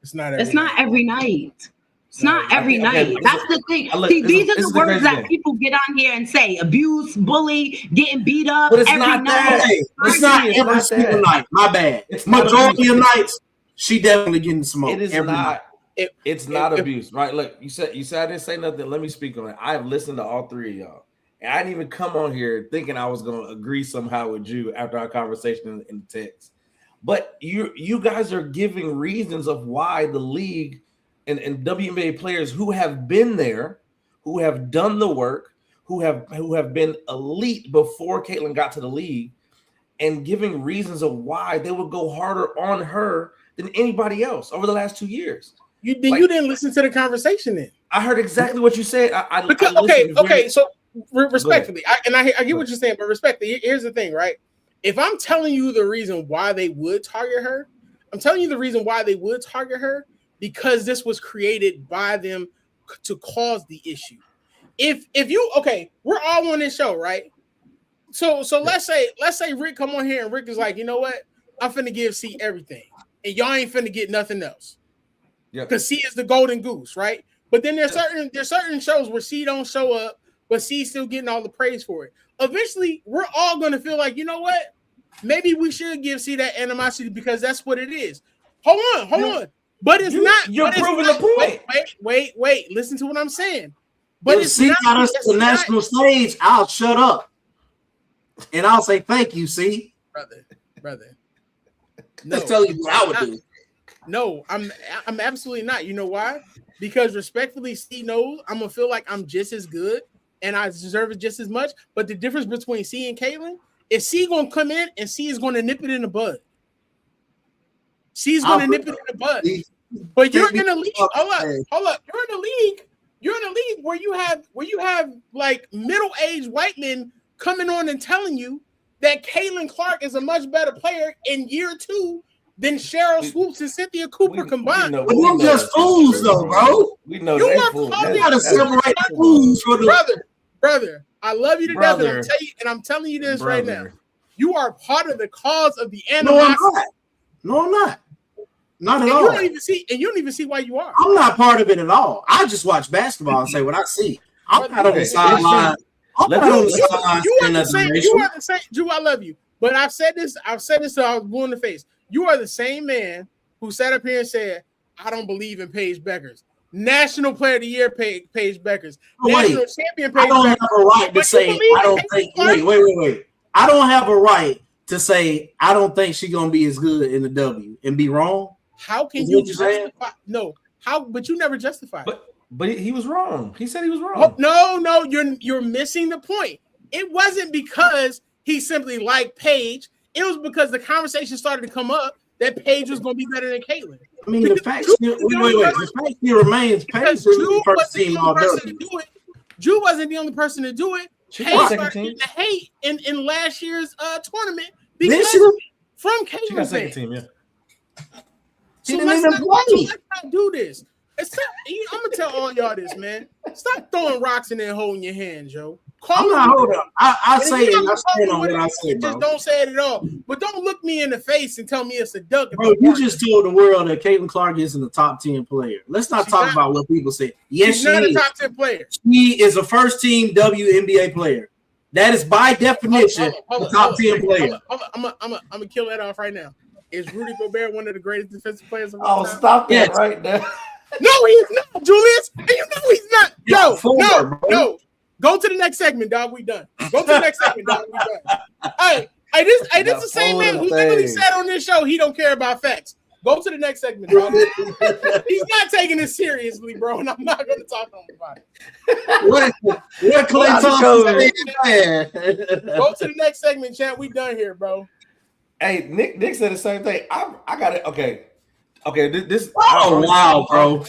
It's not every night. It's not every night. That's the thing. See, these are the words that people get on here and say: abuse, bully, getting beat up. But it's not that. It's not every single night. My bad. Majority of nights, she definitely getting smoked. It is not. It's not abuse, right? Look, you said I didn't say nothing. Let me speak on it. I have listened to all three of y'all, and I didn't even come on here thinking I was going to agree somehow with you after our conversation in the text. But you guys are giving reasons of why the league and WNBA players who have been there, who have done the work, who have been elite before Caitlin got to the league, and giving reasons of why they would go harder on her than anybody else over the last 2 years. You didn't listen to the conversation then. I heard exactly what you said. So respectfully, I get what you're saying, but respectfully, here's the thing, right? If I'm telling you the reason why they would target her, I'm telling you the reason why they would target her because this was created by them to cause the issue. If you we're all on this show, right? So let's say Rick come on here and Rick is like, you know what? I'm finna give C everything, and y'all ain't finna get nothing else. Yeah, because C is the golden goose, right? But then there's certain shows where C don't show up, but C's still getting all the praise for it. Eventually, we're all gonna feel like, you know what? Maybe we should give C that animosity because that's what it is. Hold on. But it's not. You're proving the point. Wait. Listen to what I'm saying. But if C got us to the national stage, I'll shut up. And I'll say thank you, C. Brother. No, let's tell you what I would do. No, I'm absolutely not. You know why? Because respectfully, C knows I'm gonna feel like I'm just as good and I deserve it just as much. But the difference between C and Caitlin is C gonna come in and C is gonna nip it in the bud. She's gonna nip it in the bud. But you're in a league. Hold up. You're in a league where you have like middle-aged white men coming on and telling you that Caitlin Clark is a much better player in year 2 than Cheryl Swoops and Cynthia Cooper combined. We're just fools, though, bro. We know you gotta separate fools from the brother. I love you to death, and I'm telling you this right now. You are part of the cause of the animosity. No, I'm not. Not at all. You don't even see why you are. I'm not part of it at all. I just watch basketball and say what I see. I'm not on the sideline. You are the same. Drew, I love you, but I've said this. So I was blue in the face. You are the same man who sat up here and said, "I don't believe in Paige Beckers." National Player of the Year, Paige Beckers. National Champion, Paige Beckers. I don't have a right to say I don't think. Wait. I don't have a right to say I don't think she's gonna be as good in the W and be wrong. How can you justify? No, how? But you never justified. But he was wrong. He said he was wrong. No, you're missing the point. It wasn't because he simply liked Paige. It was because the conversation started to come up that Paige was going to be better than Caitlin. I mean, the fact still remains. Paige is the first team all W. Drew wasn't the only person to do it. Paige started getting the hate in last year's tournament because from Caitlin. She got second team, yeah. So let's not do this. I'm gonna tell all y'all this, man. Stop throwing rocks and then holding your hand, Joe. I'm not holding. I say it. I stand on what I say, bro. Just don't say it at all. But don't look me in the face and tell me it's a duck. Bro, you just told the world that Caitlin Clark isn't a top 10 player. Let's not talk about what people say. Yes, she's not a top 10 player. She is a first team WNBA player. That is by definition a top 10 player. I'm gonna kill that off right now. Is Rudy Gobert one of the greatest defensive players of all time? Oh, stop that right there. No, he's not, Julius. And you know he's not. No. Go to the next segment, dog. We done. Go to the next segment, dog. We done. Hey, this is the same man who literally said on this show he don't care about facts. Go to the next segment, dog. He's not taking it seriously, bro, and I'm not going to talk to him about it. What Clay Thompson said? Go to the next segment, chat. We done here, bro. Hey, Nick said the same thing. I got it. Okay. This. Wow, bro.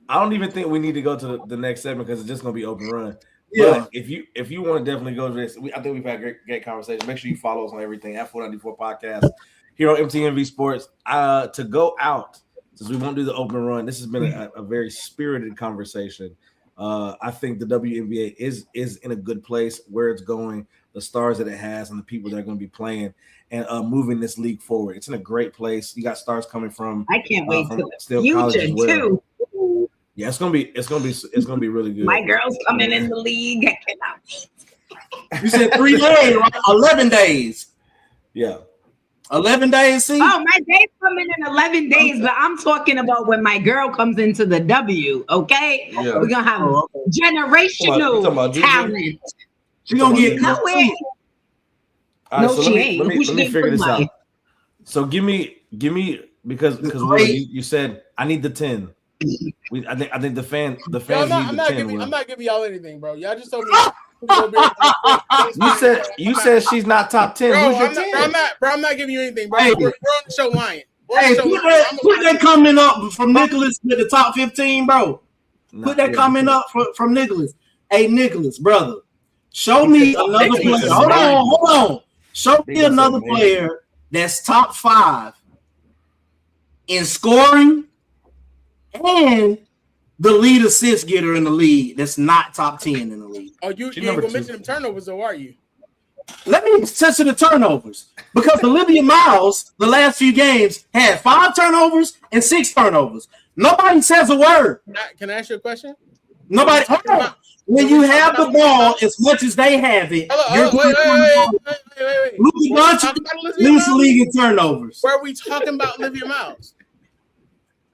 I don't even think we need to go to the next segment because it's just gonna be open run. Yeah. But if you want to definitely go to this, I think we've had great conversation. Make sure you follow us on everything at 494 Podcast here on MTMV Sports. To go out, since we won't do the open run, this has been a very spirited conversation. I think the WNBA is in a good place where it's going, the stars that it has, and the people that are going to be playing and moving this league forward. It's in a great place. You got stars coming from. I can't wait to still the college future as well. too. Yeah, it's gonna be really good. My girl's coming in the league. I cannot wait. You said 3 days, right? 11 days. Yeah. 11 days, see? Oh, my day's coming in 11 days, but I'm talking about when my girl comes into the W, okay? Yeah. We're going to have generational talent. She's going to get no way. All right, No, so she let ain't. me figure this out. So give me because Will, you said I need the 10. I think the fans need the 10. I'm not giving y'all anything, bro. Y'all just told me. You said she's not top 10. Bro, Who's your 10? I'm not giving you anything, bro. Hey. We're on the show lying. Put that comment up from Nicholas with the top 15, bro. Put that comment up from Nicholas. Hey, Nicholas, brother. Show me another player. Hold on. Show me another player that's top 5 in scoring and the lead assist getter in the league that's not top 10 in the league. Oh, you ain't gonna mention them turnovers, though, are you? Let me touch the turnovers because Olivia Miles, the last few games, had 5 turnovers and 6 turnovers. Nobody says a word. Can I ask you a question? Nobody. When you have the ball as much as they have it, wait. Luka Doncic leads the league in turnovers. Where are we talking about Olivia Miles?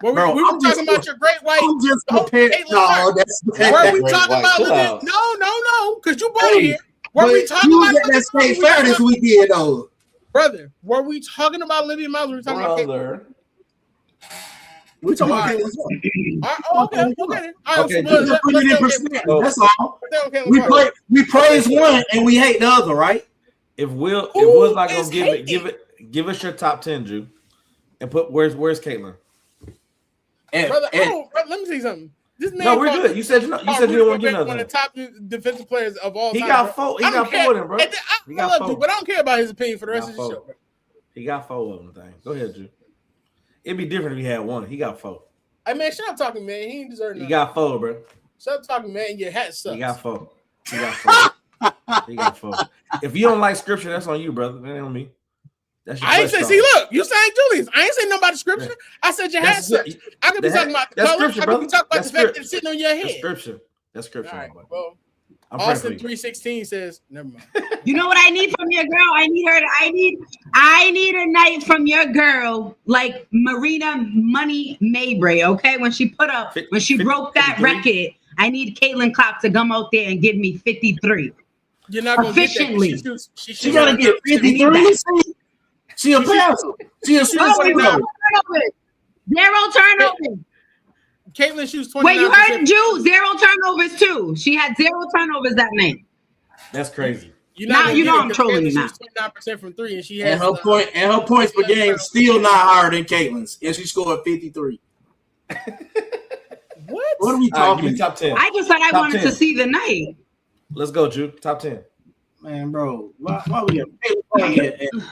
We were talking about your great white. I'm just prepared. No, where are we talking about Olivia? No, because you brought it here. Were we talking about that State Fair this weekend, though? Brother, were we talking about Olivia Miles? Were we talking about We're talking about okay. That's all. We praise one and we hate the other, right? If Will's not gonna give us your top 10, Drew, and put where's Caitlin? Brother, let me see something. This man we're good. You said you don't want to get another. One of the top defensive players of all time. He got 4 of them, bro. I love you, but I don't care about his opinion for the rest of the show. Bro. He got 4 of them. Go ahead, Drew. It'd be different if he had 1. He got 4. Hey man, shut up talking, man. He ain't deserve nothing. He got 4, bro. Shut up talking, man. Your hat sucks. He got 4. He got 4. If you don't like scripture, that's on you, brother. That ain't on me. That's your I ain't say. See, look, you saying Julius. I ain't saying nothing about the scripture. Yeah. I said your hat sucks. I could be talking about the color. I could be talking about the fact that it's sitting on your head. That's scripture. All right, well, Austin 3:16 says, never mind. You know what I need from your girl? I need a night from your girl, like Marina Money Maybray, okay? When she broke that record, I need Caitlin Clark to come out there and give me 53. You're not gonna efficiently. Get that. She gotta get 53. She a passer. She a zero turnovers. Caitlin shoots 29%. Wait, you heard Jew? 0 turnovers too. She had 0 turnovers that night. That's crazy. You know I'm trolling you now. 29% from 3, and she has her points per game still not higher than Caitlin's, and she scored 53. What are we talking? Top 10. I just said I wanted to see the night. Let's go, Drew. Top 10. Man, bro, why we at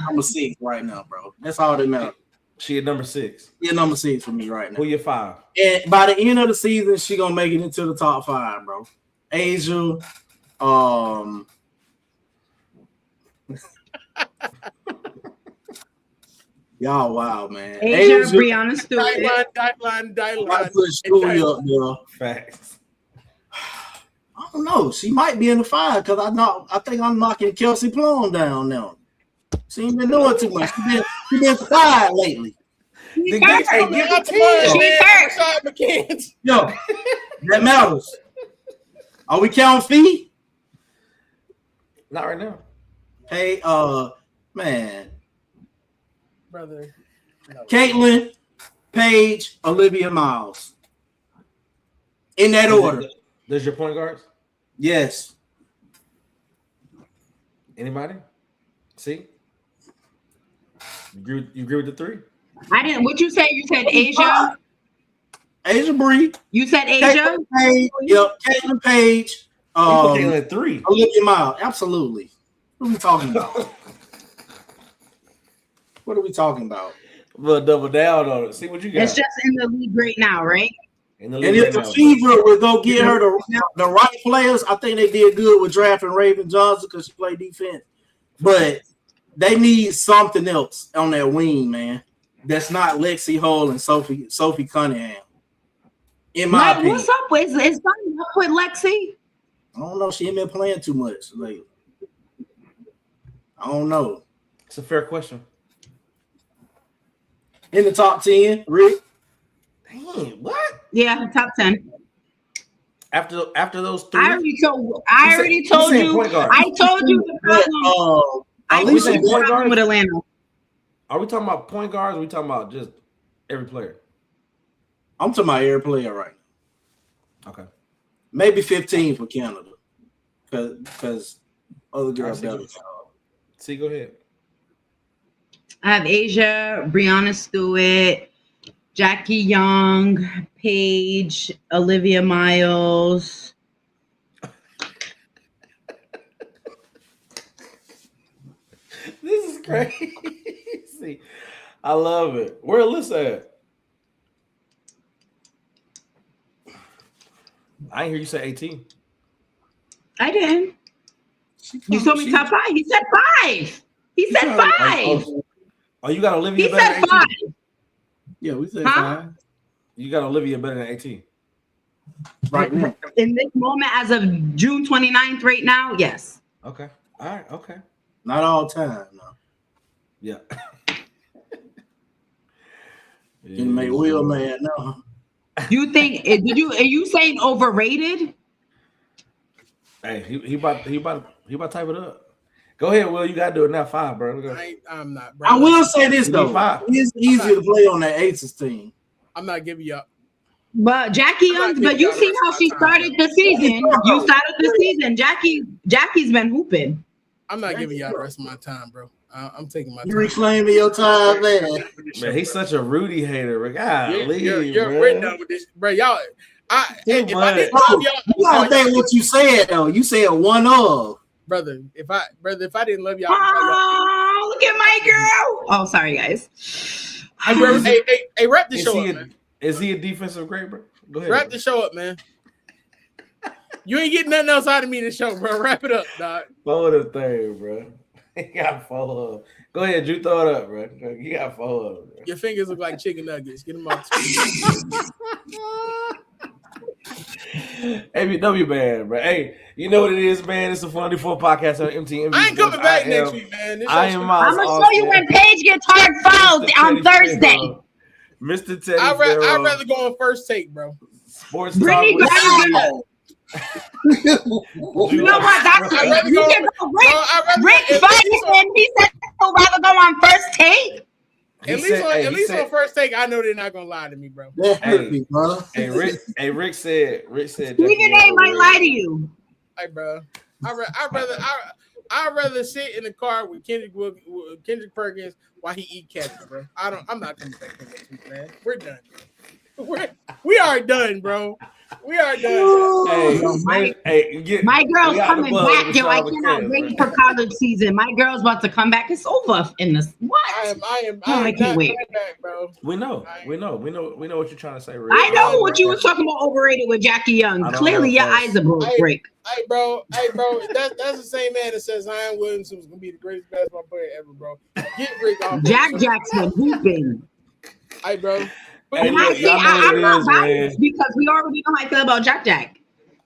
number 6 right now, bro? That's all that matters. She at number 6. Yeah, number 6 for me right now. Who your 5? And by the end of the season, she gonna make it into the top 5, bro. Asia, y'all wild, man. Asia, Brianna Stewart. Dylan. Facts. I don't know. She might be in the 5 because I think I'm knocking Kelsey Plum down now. She ain't been doing too much. She been 5 lately. Yo, that matters. Are we counting fee? Not right now. Hey, man. Brother. No. Caitlin, Paige, Olivia Miles. In that order. There's your point guards? Yes. Anybody? See? You agree with the three? I didn't. What you say? You said Asia. Asia Bree. You said Asia. Caitlin Page. Yep. Caitlin Page. Caitlin at 3. Olivia Miles. Absolutely. What are we talking about? What are we talking about? We'll double down on it. See what you got. It's just in the league right now, right? In the And if the Fever would go get her the right players, I think they did good with drafting Raven Johnson because she played defense. But they need something else on that wing, man. That's not Lexi Hull and Sophie Cunningham. In my opinion. What's up with is something up with Lexi? I don't know. She ain't been playing too much lately. I don't know. It's a fair question. In the top 10, Rick. Dang, what? Yeah, top 10. After those 3? I already told you. I told you the problem. I told you the problem with Atlanta. Are we talking about point guards? Or are we talking about just every player? I'm talking about every player right now. Okay. Maybe 15 for Canada. Because other girls got it. See, go ahead. I have Asia, Brianna Stewart, Jackie Young, Paige, Olivia Miles. This is crazy. I love it. Where Alyssa at? I didn't hear you say 18. I didn't. You told me top 5. He said 5. He said 5. Oh, you got Olivia He better said than 5. 18? Yeah, we said 5. You got Olivia better than 18. Right now. In this moment, as of June 29th, right now, yes. Okay. All right. Okay. Not all time, no. Yeah. You make Will mad, no. You think? Are you saying overrated? Hey, he about to type it up. Go ahead, Will. You gotta do it now. 5, bro. I'm not, bro. I will say this though. 5. It's easier to play on that Aces team. I'm not giving you up. But Jackie Young, but you see how she started the season. You started the season. Jackie's been hooping. I'm not giving y'all the rest of my time, bro. I'm taking my time. You reclaiming your time, man. Man, he's such a Rudy hater. Bro. You're done with this, bro. Y'all. If I didn't love y'all, you gotta think what you said though. You said one of. Brother, if I didn't love y'all, oh, look at my girl. Oh, sorry, guys. Hey, wrap the show up, man. Is he a defensive grade, bro? Go ahead. Wrap the show up, man. You ain't getting nothing else out of me in the show, bro. Wrap it up, dog. Fold the thing, bro. He got 4. Go ahead, Drew. Throw it up, bro. You got 4. Your fingers look like chicken nuggets. Get them off. ABW man, bro. Hey, you know what it is, man? It's a Fun 94 podcast on MTV. I ain't coming back next week, man. I'm gonna show you when Paige gets hard fouled on Thursday. Mr. Teddy. I'd rather go on first take, bro. Sports Brittany talk. You know what? That's you can go Rick Ferguson. He said he'll rather go on first take. At least on first take, I know they're not gonna lie to me, bro. Rick said Stephen A might lie to you. Hey, bro. I'd rather sit in the car with Kendrick Perkins while he eat ketchup, bro. I'm not coming back here next week, man. We're done. We are done, bro. We are done. My girl's coming back, yo. I cannot wait for college season. My girl's about to come back. It's over in this. What? I can't wait. Back, bro. We know what you're trying to say, Rick. I know what you were talking about overrated with Jackie Young. Clearly, your eyes are broke, Rick. Hey, bro. That's the same man that says Zion Williamson was gonna be the greatest basketball player ever, bro. Get Rick off. Jack Jackson hooping. Hey, bro. And I'm not biased because we already know how I feel about Jack.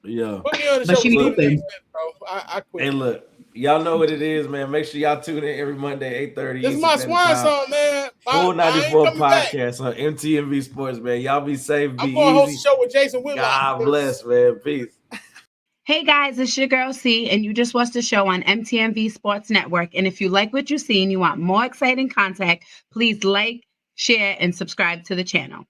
Yeah. Put me on the but show, she hooping. bro. I quit. Hey, look. Y'all know what it is, man. Make sure y'all tune in every Monday, 8:30. This is my swan song, man. Full 94 podcast on MTV Sports, man. Y'all be safe, be I'm going to host easy. a show with Jason Whitlock. God bless, man. Peace. Hey guys, it's your girl C, and you just watched the show on MTMV Sports Network. And if you like what you see and you want more exciting content, please like, share, and subscribe to the channel.